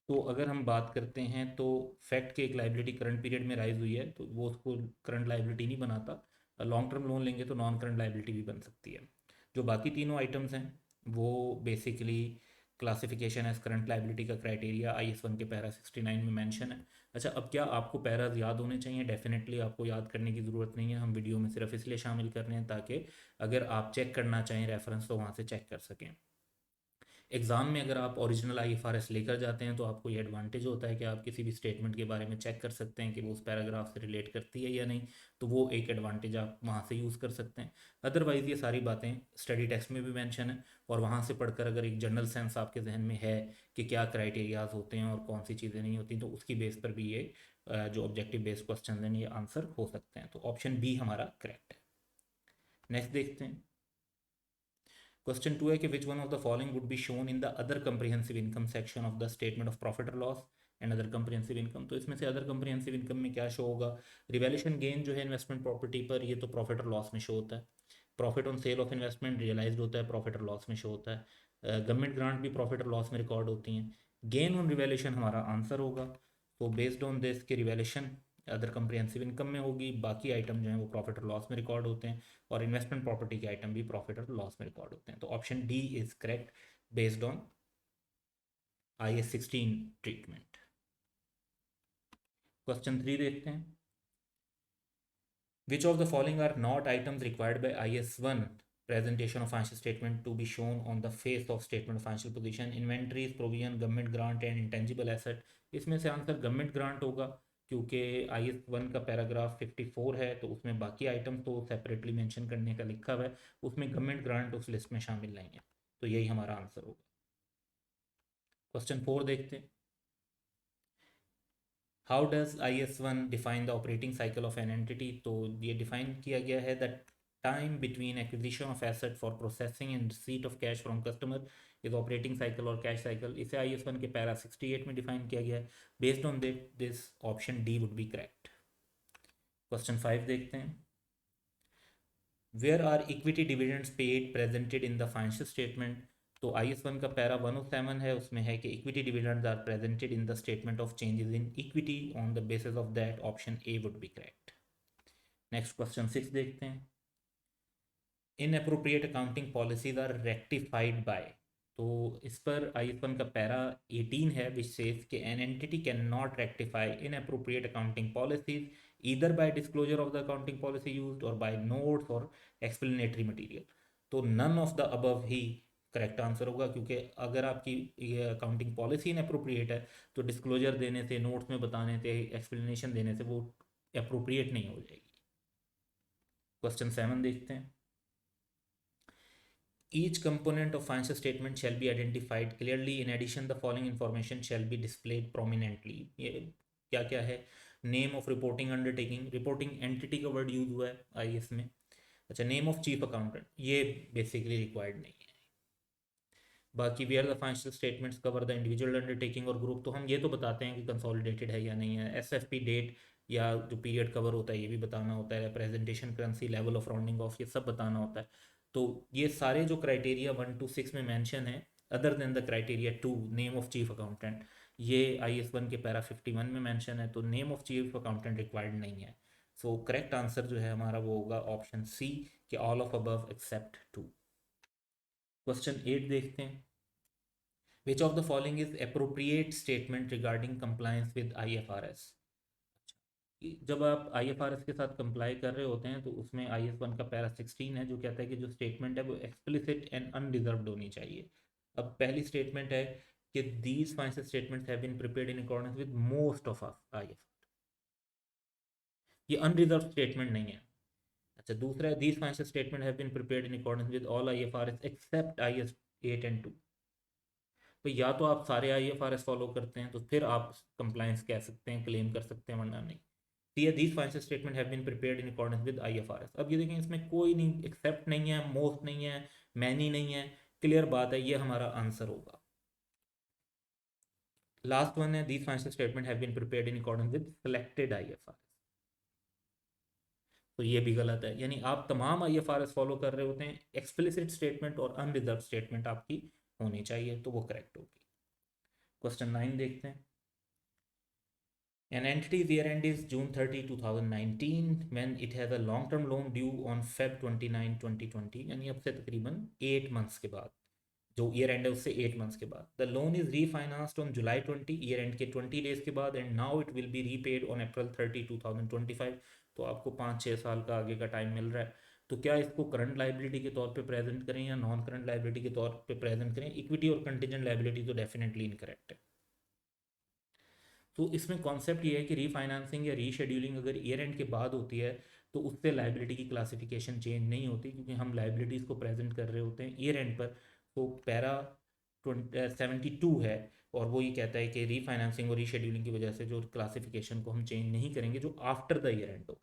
तो अगर हम बात करते हैं तो फैक्ट कि एक लाइबिलिटी करंट पीरियड में राइज हुई है तो वो उसको करंट लाइबिलिटी नहीं बनाता। लॉन्ग टर्म लोन लेंगे तो नॉन करंट लाइबिलिटी भी बन सकती है। जो बाकी तीनों आइटम्स हैं वो basically classification as current liability का क्राइटेरिया IS-1 के पैरा 69 में मेंशन है। अच्छा, अब क्या आपको पैराज याद होने चाहिए? डेफिनेटली आपको याद करने की ज़रूरत नहीं है, हम वीडियो में सिर्फ इसलिए शामिल कर रहे हैं ताकि अगर आप चेक करना चाहें रेफरेंस तो वहाँ से चेक कर सकें। एग्ज़ाम में अगर आप ओरिजिनल IFRS लेकर जाते हैं तो आपको ये एडवांटेज होता है कि आप किसी भी स्टेटमेंट के बारे में चेक कर सकते हैं कि वो उस पैराग्राफ से रिलेट करती है या नहीं। तो वो एक एडवांटेज आप वहाँ से यूज़ कर सकते हैं। अदरवाइज़ ये सारी बातें स्टडी टेक्स्ट में भी मेंशन है, और वहाँ से पढ़कर अगर एक जनरल सेंस आपके जहन में है कि क्या क्राइटेरियाज होते हैं और कौन सी चीज़ें नहीं होती, तो उसकी बेस पर भी ये जो ऑब्जेक्टिव बेस्ड क्वेश्चन हैं ये आंसर हो सकते हैं। तो ऑप्शन बी हमारा करेक्ट है। नेक्स्ट देखते हैं। क्वेश्चन 2 है कि which one of the following would be shown in the other comprehensive income section of the statement of profit और loss and other comprehensive income. तो इसमें से अदर कंप्रिहेंसिव इनकम में क्या शो होगा? रिवैल्यूएशन गेन जो है इन्वेस्टमेंट प्रॉपर्टी पर, ये तो प्रॉफिट और लॉस में शो होता है। Profit on sale of investment realised होता है, प्रॉफिट और लॉस में शो होता है। गवर्नमेंट ग्रांट भी प्रॉफिट और लॉस में रिकॉर्ड होती हैं। गेन ऑन रिवैल्यूएशन हमारा आंसर होगा। तो बेस्ड ऑन दिस की रिवैल्यूएशन अदर कंप्रिहेंसिव इनकम में होगी, बाकी आइटम जो हैं वो प्रॉफिट और लॉस में रिकॉर्ड होते हैं, और इन्वेस्टमेंट प्रॉपर्टी के आइटम भी प्रॉफिट और लॉस में रिकॉर्ड होते हैं। तो option D is correct based on IS-16 treatment. Question 3 देखते हैं। Which of the following are not items required by IS1 presentation of financial statement to be shown on the face of statement of financial position? Inventories, provision, government grant and intangible asset। इसमें से answer government grant होगा, क्योंकि IS1 का paragraph 54 है, तो उसमें बाकी item तो सेपरेटली मेंशन करने का लिखा हुआ है, उसमें गवर्नमेंट ग्रांट उस लिस्ट में शामिल नहीं है, तो यही हमारा आंसर होगा। क्वेश्चन 4 देखते हैं। How does IS1 define the operating cycle of an entity? तो ये डिफाइन किया गया है that time between acquisition of asset for processing and receipt of cash from customer is operating cycle और कैश साइकिल। इसे IS1 के para 68 में define किया गया है। Based on this option D would be correct. Question 5 देखते हैं। Where are equity dividends paid presented in the financial statement? तो IS1 का पैरा 107 है, उसमें है कि equity dividends are presented in the statement of changes in equity on the basis of that option A would be correct. Next question 6 देखते हैं। Inappropriate accounting policies are rectified by. तो इस पर IS1 का पैरा 18 है, which says कि an entity can not rectify inappropriate accounting policies either by disclosure of the accounting policy used और by notes और एक्सप्लेनेटरी मटेरियल। तो नन ऑफ द अबव ही करेक्ट आंसर होगा, क्योंकि अगर आपकी ये अकाउंटिंग पॉलिसी इनअप्रोप्रिएट है तो डिस्क्लोजर देने से, नोट्स में बताने से, एक्सप्लेनेशन देने से वो अप्रोप्रिएट नहीं हो जाएगी। क्वेश्चन 7 देखते हैं। Each component of financial statement shall be identified clearly. In addition, the following information shall be displayed prominently. ये क्या क्या है? Name of reporting undertaking, reporting entity का वर्ड यूज हुआ है IS में। अच्छा, नेम ऑफ चीफ अकाउंटेंट, ये बेसिकली रिक्वायर्ड नहीं है। बाकी where the financial statements cover the individual undertaking और ग्रुप, तो हम ये तो बताते हैं कि कंसोलिडेटेड है या नहीं है। SFP डेट या जो पीरियड कवर होता है ये भी बताना होता है। Presentation currency, level of rounding off, ये सब बताना होता है। तो ये सारे जो क्राइटेरिया 1 to 6 में मेंशन है, other than the criteria 2 name of chief accountant, ये IS1 के पैरा 51 में मेंशन है, तो name of chief accountant required नहीं है। सो करेक्ट आंसर जो है हमारा वो होगा ऑप्शन सी कि all of above except 2। Question 8 देखते हैं। Which of the following is appropriate statement regarding compliance with IFRS? जब आप IFRS के साथ कंप्लाई कर रहे होते हैं तो उसमें IS1 का पैरा 16 है, जो कहता है कि जो स्टेटमेंट है वो एक्सप्लिसिट एंड अनरिजर्व्ड होनी चाहिए। अब पहली स्टेटमेंट है कि these financial statements have been prepared in accordance with most of IFRS, ये अनरिजर्व्ड स्टेटमेंट नहीं है। अच्छा, दूसरा है these financial statement have been prepared in accordance with all IFRS except IS 8 and 2। तो या तो आप सारे IFRS फॉलो करते हैं तो फिर आप कंप्लायंस कह सकते हैं, क्लेम कर सकते हैं, वरना नहीं। These financial statement have been prepared in accordance with IFRS। अब ये देखें, इसमें कोई नहीं, एक्सेप्ट नहीं है, मोस्ट नहीं है, मैनी नहीं है, क्लियर बात है, ये हमारा आंसर होगा। लास्ट वन है these financial statement have been prepared in accordance with selected IFRS, तो ये भी गलत है। यानी आप तमाम IFRS फॉलो कर रहे होते हैं, एक्सप्लिसिट स्टेटमेंट और अनरिजर्व स्टेटमेंट आपकी होनी चाहिए, तो वो करेक्ट होगी। क्वेश्चन 9 देखते हैं। An entity's year end is June 30, 2019 when it has a long term loan due on Feb 29, 2020, यानी अब से तकरीबन 8 मंथ्स के बाद, जो ईयर एंड है उससे 8 मंथ्स के बाद। The loan is refinanced on July 20, year end के 20 डेज के बाद, and now it will be repaid on April 30, 2025। तो आपको 5-6 साल का आगे का टाइम मिल रहा है। तो क्या इसको करंट लाइबिलिटी के तौर पे प्रेजेंट करें या नॉन करंट लाइबिलिटी के तौर पे प्रेजेंट करें? इक्विटी और कंटीजेंट लाइबिलिटी तो डेफिनेटली इनकरेक्ट है। तो इसमें कॉन्सेप्ट ये है कि रीफाइनेंसिंग या रीशेड्यूलिंग अगर ईयर एंड के बाद होती है तो उससे लाइबिलिटी की क्लासिफिकेशन चेंज नहीं होती, क्योंकि हम लाइबिलिटीज़ को प्रेजेंट कर रहे होते हैं ईयर एंड पर। तो पैरा 72 है और वो ये कहता है कि रीफाइनेंसिंग और रीशेड्यूलिंग की वजह से जो क्लासिफिकेशन को हम चेंज नहीं करेंगे जो आफ्टर द ईयर एंड हो।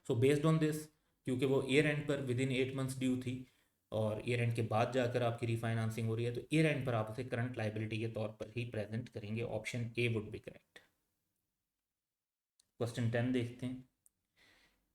सो बेस्ड ऑन दिस, क्योंकि वो ईयर एंड पर विद इन 8 मंथ्स ड्यू थी और ईयर एंड के बाद जाकर आपकी रीफाइनेंसिंग हो रही है, तो ईयर एंड पर आप उसे करंट लाइबिलिटी के तौर पर ही प्रेजेंट करेंगे। Option A would be correct. Question 10 देखते हैं।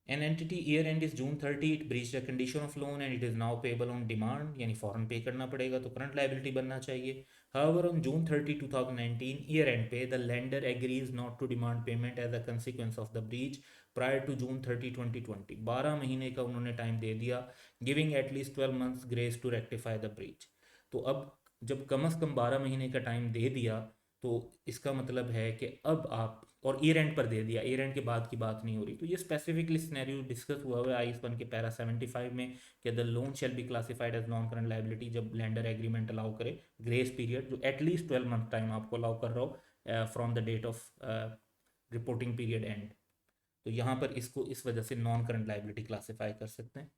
An entity year end is June 30, it breached a condition of loan and it is now payable on demand, यानी फौरन पे करना पड़ेगा, तो करंट लाइबिलिटी बनना चाहिए। However, on June 30, 2019 year end पे the lender agrees not to demand payment as a consequence of the breach prior to June 30, 2020। 12 महीने का उन्होंने टाइम दे दिया, giving at least 12 months grace to rectify the breach। तो अब जब कम से कम 12 महीने का टाइम दे दिया तो इसका मतलब है कि अब आप, और ईयर एंड पर दे दिया, ईयर एंड के बाद की बात नहीं हो रही, तो ये स्पेसिफिकली सिनेरियो डिस्कस हुआ हुआ है IS 1 के पैरा 75 में कि the loan shall be classified as non current liability जब लैंडर एग्रीमेंट अलाउ करे ग्रेस पीरियड जो एटलीस्ट 12 मंथ टाइम आपको अलाउ कर रहा हो from the date of reporting period end. तो यहाँ पर इसको इस वजह से नॉन करंट लाइबिलिटी क्लासीफाई कर सकते हैं।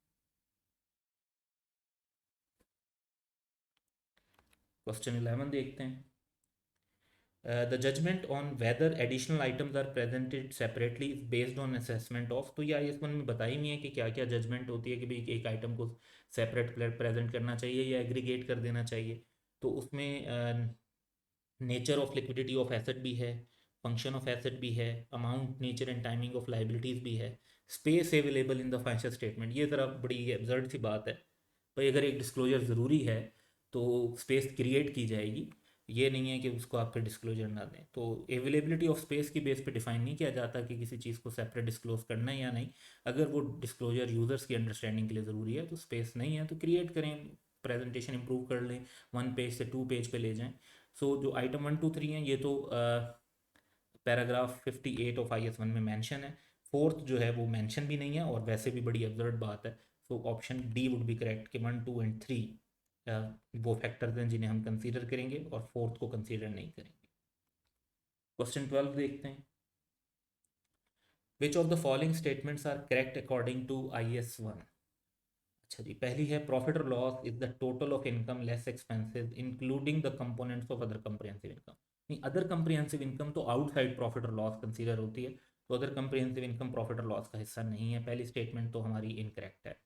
क्वेश्चन 11 देखते हैं। The judgement on whether additional items are presented separately is based on assessment of, तो यह IS 1 में बताई नहीं है कि क्या क्या जजमेंट होती है कि भाई एक आइटम को सेपरेट प्रेजेंट करना चाहिए या एग्रीगेट कर देना चाहिए। तो उसमें nature of liquidity of asset भी है, फंक्शन ऑफ एसेट भी है, amount nature and timing of liabilities भी है, space available in the financial statement. ये ज़रा बड़ी एब्जर्ड सी बात है भाई, अगर एक डिस्क्लोजर ज़रूरी है तो स्पेस क्रिएट की जाएगी, ये नहीं है कि उसको आप फिर डिस्क्लोजर ना दें। तो अवेलेबिलिटी ऑफ स्पेस की बेस पे डिफाइन नहीं किया जाता कि किसी चीज़ को सेपरेट डिस्क्लोज करना है या नहीं। अगर वो डिस्क्लोजर यूज़र्स की अंडरस्टैंडिंग के लिए ज़रूरी है तो स्पेस नहीं है तो क्रिएट करें, प्रेजेंटेशन इंप्रूव कर लें, 1 पेज से 2 पेज पे ले जाएं। सो जो आइटम 1 2 3 हैं ये तो पैराग्राफ 58 ऑफ IS 1 में मेंशन है। फोर्थ जो है वो मेंशन भी नहीं है और वैसे भी बड़ी अब्जर्ड बात है। So option D would be correct कि 1 2 एंड 3 वो फैक्टर्स हैं जिन्हें हम कंसीडर करेंगे और फोर्थ को कंसीडर नहीं करेंगे। क्वेश्चन 12 देखते हैं। Which of the following statements are correct according to IS 1। अच्छा जी, पहली है प्रॉफिट और loss is the total of income less expenses including the components of other comprehensive income. नहीं, अदर कंप्रिहेंसिव इनकम तो आउटसाइड प्रॉफिट और loss consider होती है, तो अदर कंप्रिहेंसिव इनकम प्रॉफिट और लॉस का हिस्सा नहीं है। पहली स्टेटमेंट तो हमारी इनकरेक्ट है।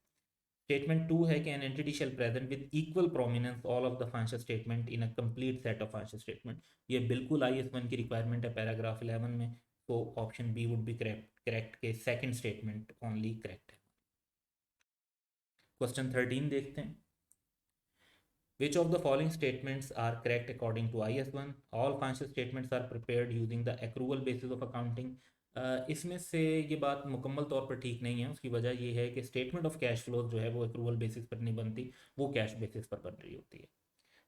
स्टेटमेंट 2 है कि an entity shell present with equal prominence all of the financial statement in a complete set of financial statement. ये बिल्कुल IS 1 की रिक्वायरमेंट है पैराग्राफ 11 में। तो option B would be correct के सेकंड स्टेटमेंट ओनली करेक्ट है। Question 13 देखते हैं। Which of the following statements are correct according to IS 1? All financial statements are prepared using the accrual basis of accounting. इसमें से ये बात मुकम्मल तौर पर ठीक नहीं है। उसकी वजह ये है कि स्टेटमेंट ऑफ कैश फ्लोज जो है वो एक्रूवल बेसिस पर नहीं बनती, वो कैश बेसिस पर बन रही होती है।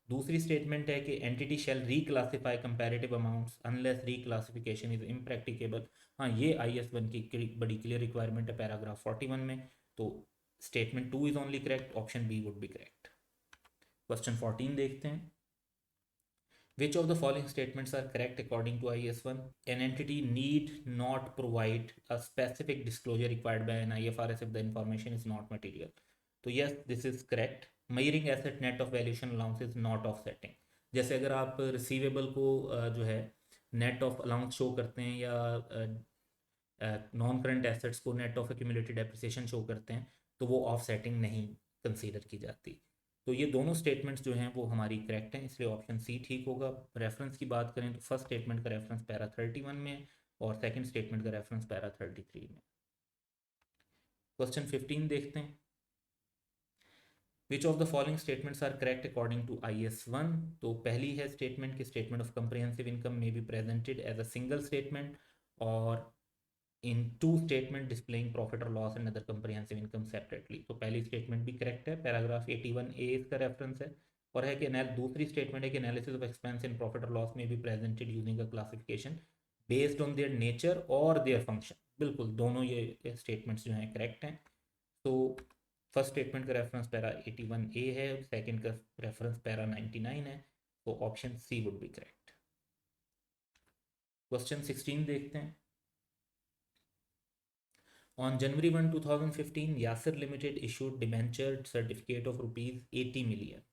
दूसरी स्टेटमेंट है कि entity shall reclassify comparative amounts unless reclassification is impracticable. हाँ, ये IS 1 की बड़ी क्लियर रिक्वायरमेंट है पैराग्राफ 41 में। तो statement 2 is only correct, option B would be correct. Question 14 देखते हैं। Which of the following statements are correct according to IS 1? An entity need not provide a specific disclosure required by an IFRS if the information is not material. तो yes, this is correct. Measuring asset net of valuation allowance is not offsetting. जैसे अगर आप receivable को जो है net of allowance show करते हैं या नॉन करंट एसेट्स को net of accumulated depreciation show करते हैं तो वो ऑफसेटिंग नहीं कंसीडर की जाती। तो ये दोनों स्टेटमेंट्स जो हैं वो हमारी करेक्ट हैं, इसलिए ऑप्शन सी ठीक होगा। रेफरेंस की बात करें तो फर्स्ट स्टेटमेंट का रेफरेंस पैरा 31 में और सेकंड स्टेटमेंट का रेफरेंस पैरा 33 में। क्वेश्चन 15 देखते हैं। Which of the following statements are correct according to IS 1? तो पहली है स्टेटमेंट की स्टेटमेंट ऑफ कंप्रिहेंसिव इनकम में be presented as a single statement और in two statement displaying profit और loss and other comprehensive income separately. तो पहली statement भी करेक्ट है, पैराग्राफ 81A इसका रेफरेंस है। और है कि दूसरी स्टेटमेंट है कि analysis of expense in profit और लॉस में भी presented using a classification based on their nature और देयर फंक्शन। बिल्कुल दोनों ये स्टेटमेंट्स जो हैं करेक्ट हैं। तो फर्स्ट स्टेटमेंट का रेफरेंस पैरा 81A है, सेकंड का रेफरेंस पैरा 99 है। तो option C would be correct. Question 16 देखते हैं। On January 1, 2015, Yasser Limited issued debenture certificate of rupees 80 million,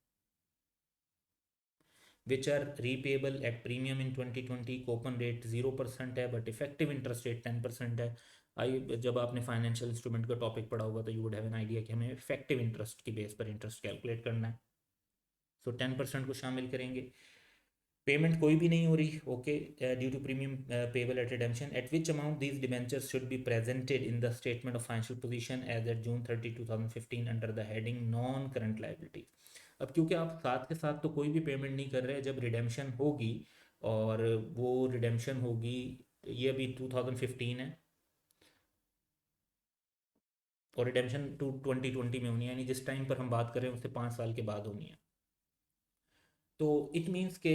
which are repayable at premium in 2020. Coupon rate 0% है, but effective interest rate 10% है। आई जब आपने financial instrument का topic पढ़ा होगा तो you would have an idea कि हमें इफेक्टिव इंटरेस्ट की बेस पर इंटरेस्ट कैलकुलेट करना है। सो 10% को शामिल करेंगे। पेमेंट कोई भी नहीं हो रही, okay, due to premium payable at redemption, at which amount these debentures should be presented in the statement of financial position as at June 30, 2015 under the heading non current liability. अब क्योंकि आप साथ के साथ तो कोई भी पेमेंट नहीं कर रहे, जब रिडेम्पशन होगी और वो रिडेम्पशन होगी, ये अभी 2015 है और रिडेम्पशन 2020 में होनी है, यानी जिस टाइम पर हम बात कर रहे हैं उससे 5 साल के बाद होनी है। तो इट मीन्स के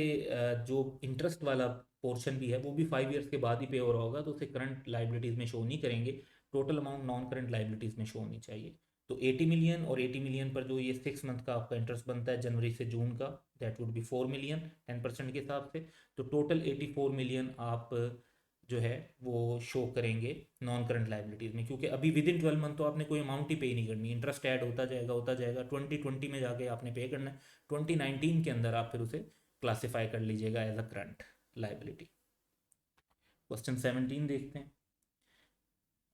जो इंटरेस्ट वाला पोर्शन भी है वो भी 5 ईयर्स के बाद ही पे हो रहा होगा, तो उसे करंट लाइबिलिटीज़ में शो नहीं करेंगे, total amount non current liabilities में शो होनी चाहिए। तो 80 मिलियन और 80 मिलियन पर जो ये 6 मंथ का आपका इंटरेस्ट बनता है जनवरी से जून का, दैट वुड बी 4 मिलियन 10% के हिसाब से। तो टोटल 84 मिलियन आप जो है वो शो करेंगे नॉन करंट लाइबिलिटीज़ में, क्योंकि अभी विद इन 12 मंथ तो आपने कोई अमाउंट ही पे नहीं करनी, इंटरेस्ट ऐड होता जाएगा 2020 में जाके आपने पे करना है, 2019 के अंदर आप फिर उसे क्लासीफाई कर लीजिएगा as a current liability. Question 17 देखते हैं।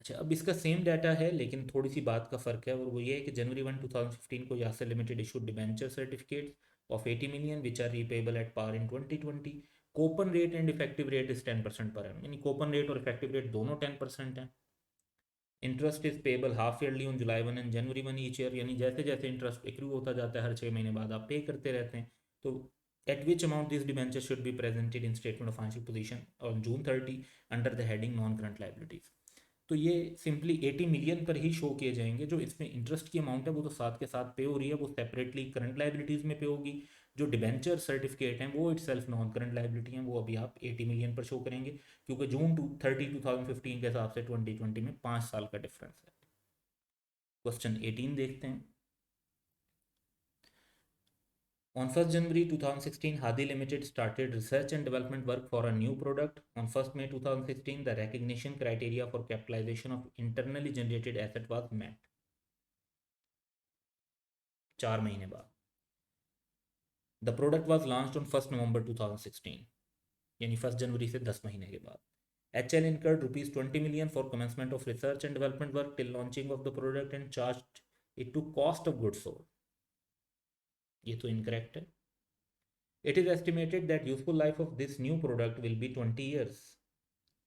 अच्छा, अब इसका सेम डाटा है लेकिन थोड़ी सी बात का फ़र्क है, और वो ये है कि जनवरी 1 2015 को Yasir limited issued debenture certificates of 80 million which are repayable at par in 2020। Coupon rate and effective rate is 10% per annum, यानी कोपन रेट और इफेक्टिव रेट दोनों 10% है। Interest is payable half yearly on July 1 and January 1 each year, यानी जैसे जैसे interest accrue होता जाता है हर 6 महीने बाद आप पे करते रहते हैं। तो eight which amount this debenture should be presented in statement of financial position on June 30 under the heading non current liabilities. तो ये सिंपली 80 मिलियन पर ही शो किए जाएंगे। जो इसमें इंटरेस्ट की अमाउंट है वो तो साथ के साथ पे हो रही है, वो सेपरेटली करंट लाइबिलिटीज़ में पे होगी। जो डिबेंचर सर्टिफिकेट हैं वो इटसेल्फ नॉन करंट लाइबिलिटी हैं, वो अभी आप 80 मिलियन पर शो करेंगे, क्योंकि जून 2015 के हिसाब से 2020 में 5 साल का डिफरेंस है। क्वेश्चन 18 देखते हैं। On 1st January 2016, Hadi Limited started research and development work for a new product. On 1st May 2016, the recognition criteria for capitalization of internally generated asset was met. 4 महीने बाद। The product was launched on 1st November 2016, यानी 1 जनवरी से 10 महीने के बाद। HL incurred rupees 20 million for commencement of research and development work till launching of the product and charged it to cost of goods sold. ये तो incorrect है। It is estimated that useful life of this new product will be 20 years.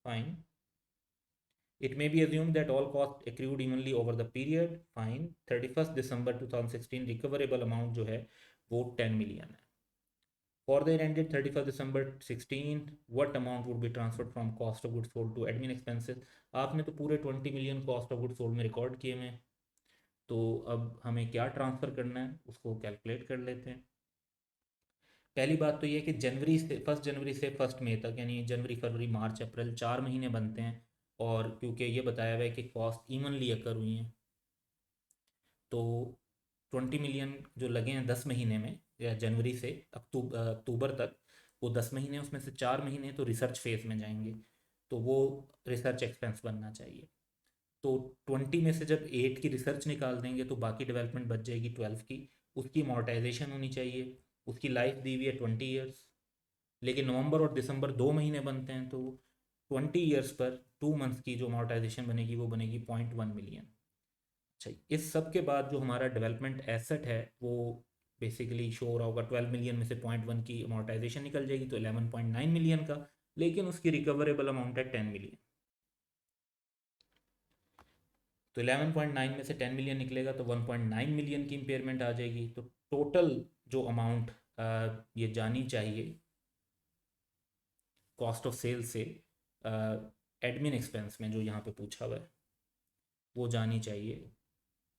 Fine. It may be assumed that all costs accrued evenly over the period. Fine. 31st December 2016 recoverable amount जो है वो 10 million है। For the year ended 31st December 16, what amount would be transferred from cost of goods sold to admin expenses? आपने तो पूरे 20 million cost of goods sold में record किए हुए हैं, तो अब हमें क्या ट्रांसफ़र करना है उसको कैलकुलेट कर लेते हैं। पहली बात तो ये कि जनवरी से 1 जनवरी से 1 मई तक, यानी जनवरी फरवरी मार्च अप्रैल 4 महीने बनते हैं, और क्योंकि ये बताया हुआ है कि कॉस्ट इवनली अकर हुई हैं, तो 20 मिलियन जो लगे हैं 10 महीने में, या जनवरी से अक्टूबर तक, वो 10 महीने, उसमें से 4 महीने तो रिसर्च फेज में जाएंगे, तो वो रिसर्च एक्सपेंस बनना चाहिए। तो 20 में से जब 8 की रिसर्च निकाल देंगे तो बाकी डेवलपमेंट बच जाएगी 12 की, उसकी अमोर्टाइजेशन होनी चाहिए, उसकी लाइफ दी हुई है 20 ईयर्स, लेकिन नवंबर और दिसंबर 2 महीने बनते हैं, तो 20 ईयर्स पर 2 मंथ्स की जो अमोर्टाइजेशन बनेगी वो बनेगी 0.1 मिलियन। अच्छा, इस सब के बाद जो हमारा डेवलपमेंट एसेट है वो बेसिकली शो हो रहा होगा, 12 मिलियन में से 0.1 की अमोर्टाइजेशन निकल जाएगी तो 11.9 मिलियन का, लेकिन उसकी रिकवरेबल अमाउंट है 10 मिलियन। तो 11.9 में से 10 मिलियन निकलेगा तो 1.9 मिलियन की इम्पेयरमेंट आ जाएगी। तो टोटल जो अमाउंट ये जानी चाहिए कॉस्ट ऑफ सेल से एडमिन एक्सपेंस में, जो यहाँ पे पूछा हुआ है, वो जानी चाहिए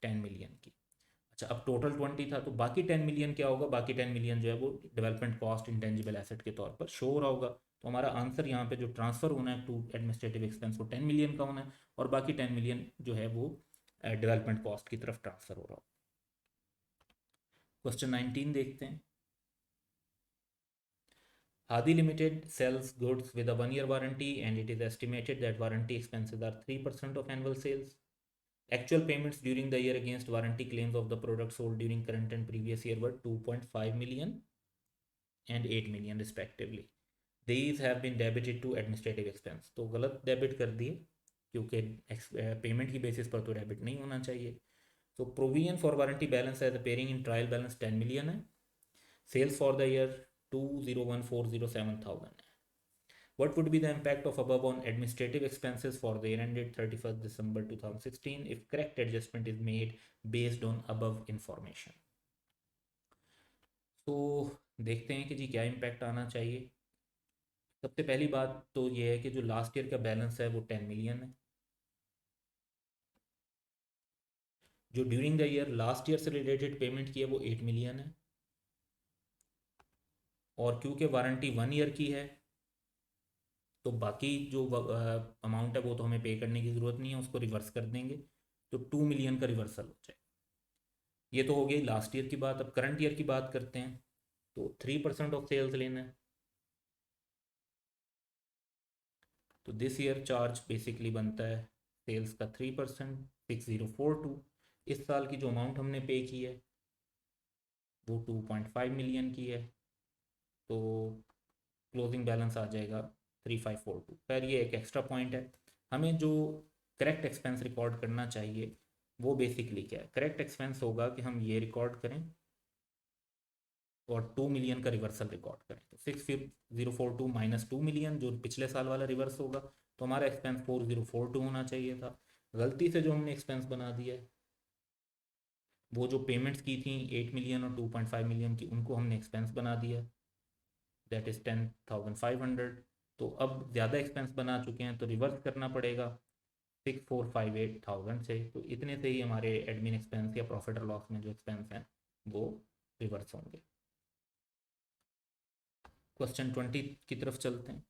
10 मिलियन की। अच्छा, अब टोटल 20 था तो बाकी 10 मिलियन क्या होगा? बाकी 10 मिलियन जो है वो डेवलपमेंट कॉस्ट इंटेंजिबल एसेट के तौर पर शो हो रहा होगा। तो हमारा आंसर यहाँ पे जो ट्रांसफ़र होना है टू एडमिनिस्ट्रेटिव एक्सपेंस वो 10 मिलियन का होना है, और बाकी 10 मिलियन जो है वो डेवलपमेंट कॉस्ट की तरफ ट्रांसफ़र हो रहा हो। क्वेश्चन 19 देखते हैं। Hadi Limited sells goods with a 1 year warranty, and it is estimated that warranty expenses are 3% of annual sales. Actual payments during the year against warranty claims of the product sold during current and previous year were 2.5 million and 8 million respectively. These have been debited to administrative expense. तो गलत debit कर दिए, क्योंकि payment की basis पर तो debit नहीं होना चाहिए। तो provision for warranty balance as appearing in trial balance 10 million है। सेल्स फॉर द ईयर 201,407,000 है। What would be the impact of above on administrative expenses for the year ended 31st December 2016 if correct adjustment is made based on above information? तो देखते हैं कि जी क्या impact आना चाहिए। सबसे पहली बात तो ये है कि जो लास्ट ईयर का बैलेंस है वो 10 मिलियन है। जो during the year last year से रिलेटेड पेमेंट की है वो 8 मिलियन है। और क्योंकि वारंटी 1 ईयर की है तो बाकी जो अमाउंट है वो तो हमें पे करने की ज़रूरत नहीं है, उसको रिवर्स कर देंगे तो 2 मिलियन का रिवर्सल हो जाए। ये तो हो गई लास्ट ईयर की बात। अब करंट ईयर की बात करते हैं। तो 3% ऑफ सेल्स लेना है। तो दिस ईयर चार्ज बेसिकली बनता है सेल्स का 3%, 6042। इस साल की जो अमाउंट हमने पे की है वो 2.5 मिलियन की है। तो क्लोजिंग बैलेंस आ जाएगा 3542। खैर ये एक एक्स्ट्रा पॉइंट है। हमें जो करेक्ट एक्सपेंस रिकॉर्ड करना चाहिए वो बेसिकली क्या है, करेक्ट एक्सपेंस होगा कि हम ये रिकॉर्ड करें और 2 मिलियन का रिवर्सल रिकॉर्ड करें। तो 6042 माइनस 2 मिलियन जो पिछले साल वाला रिवर्स होगा, तो हमारा एक्सपेंस 4042 होना चाहिए था। गलती से जो हमने एक्सपेंस बना दिया है, वो जो पेमेंट्स की थी 8 मिलियन और 2.5 मिलियन की, उनको हमने एक्सपेंस बना दिया, दैट इज़ 10,500। तो अब ज़्यादा एक्सपेंस बना चुके हैं तो रिवर्स करना पड़ेगा 6458,000 से। तो इतने से ही हमारे एडमिन एक्सपेंस या प्रॉफिट और लॉस में जो एक्सपेंस हैं वो रिवर्स होंगे। क्वेश्चन 20 की तरफ चलते हैं।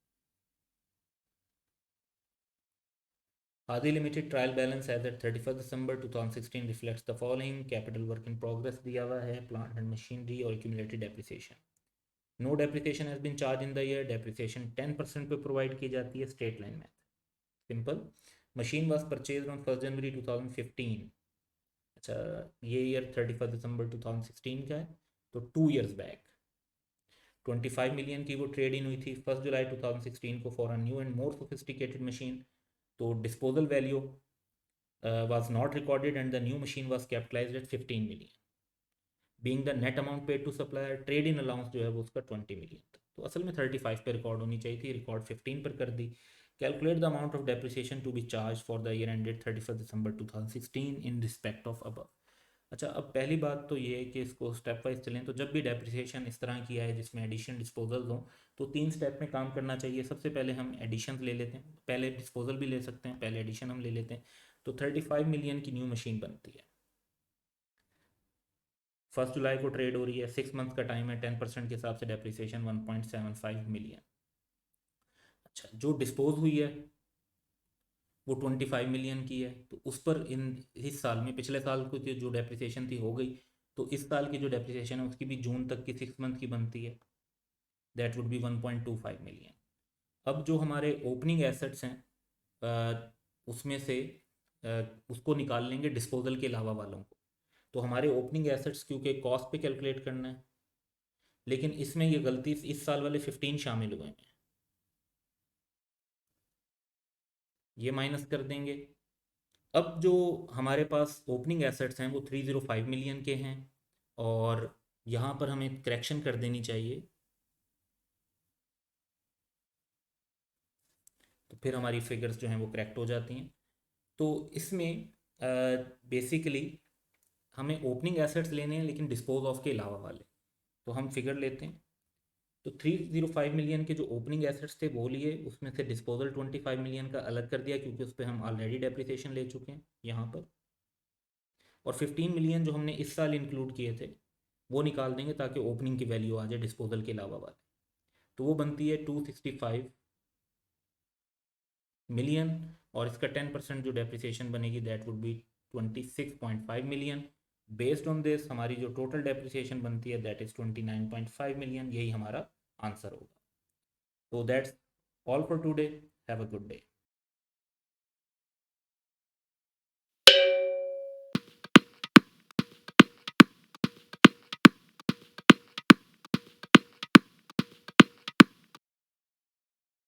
Aadi limited trial balance as at 31 December 2016 reflects the following. Capital work in progress दिया हुआ है, प्लांट एंड मशीनरी और accumulated depreciation. No depreciation has been charge in the year. Depreciation 10% पे प्रोवाइड की जाती है, straight line method, simple. Machine was purchase on 1 January 2015। अच्छा, ये ईयर 31 दिसंबर 2016 का है, तो 2 ईयर्स बैक 25 मिलियन की वो ट्रेड इन हुई थी 1 जुलाई 2016 को for a new and more sophisticated machine. तो disposal value was not recorded and the new machine was capitalized at 15 million. Being the net amount paid to supplier, trade in allowance जो है वो उसका 20 million था। तो असल में 35 पे रिकॉर्ड होनी चाहिए थी, रिकॉर्ड 15 पर कर दी। Calculate the amount of depreciation to be charge for the year ended 31 December 2016 in respect of above. अच्छा, अब पहली बात तो ये है कि इसको स्टेप वाइज चलें। तो जब भी डेप्रिसिएशन इस तरह की आए जिसमें एडिशन डिस्पोजल हो, तो 3 स्टेप में काम करना चाहिए। सबसे पहले हम एडिशन ले लेते हैं, पहले डिस्पोजल भी ले सकते हैं, पहले एडिशन हम ले लेते हैं। तो 35 मिलियन की न्यू मशीन बनती है, 1 जुलाई को ट्रेड हो रही है, 6 मंथ का टाइम है, 10% के हिसाब से डेप्रिसिएशन 1.75 मिलियन। अच्छा, जो डिस्पोज हुई है वो 25 मिलियन की है, तो उस पर इस साल में, पिछले साल को जो डेप्रिसिएशन थी हो गई, तो इस साल की जो डेप्रिसिएशन है उसकी भी जून तक की 6 मंथ की बनती है, दैट वुड बी 1.25 मिलियन। अब जो हमारे ओपनिंग एसेट्स हैं उसमें से उसको निकाल लेंगे डिस्पोजल के अलावा वालों को। तो हमारे ओपनिंग एसेट्स क्योंकि कॉस्ट पे कैलकुलेट करना है, लेकिन इसमें ये गलती, इस साल वाले 15 शामिल हुए हैं, ये माइनस कर देंगे। अब जो हमारे पास ओपनिंग एसेट्स हैं वो 305 मिलियन के हैं, और यहाँ पर हमें करेक्शन कर देनी चाहिए, तो फिर हमारी फिगर्स जो हैं वो करेक्ट हो जाती हैं। तो इसमें बेसिकली हमें ओपनिंग एसेट्स लेने हैं लेकिन डिस्पोज ऑफ के अलावा वाले। तो हम फिगर लेते हैं। तो 305 मिलियन के जो ओपनिंग एसेट्स थे वो लिए, उसमें से डिस्पोजल 25 मिलियन का अलग कर दिया क्योंकि उस पर हम ऑलरेडी डेप्रिसिएशन ले चुके हैं यहाँ पर। और 15 मिलियन जो हमने इस साल इंक्लूड किए थे वो निकाल देंगे ताकि ओपनिंग की वैल्यू आ जाए डिस्पोजल के अलावा वाले। तो वो बनती है 265 मिलियन, और इसका 10% जो डेप्रिसिएशन बनेगी that would B 26.5 million. Based on this हमारी जो टोटल डेप्रिसिएशन बनती है दैट इज़ 29.5 मिलियन। यही हमारा आंसर होगा। तो that's all for today. Have a good day.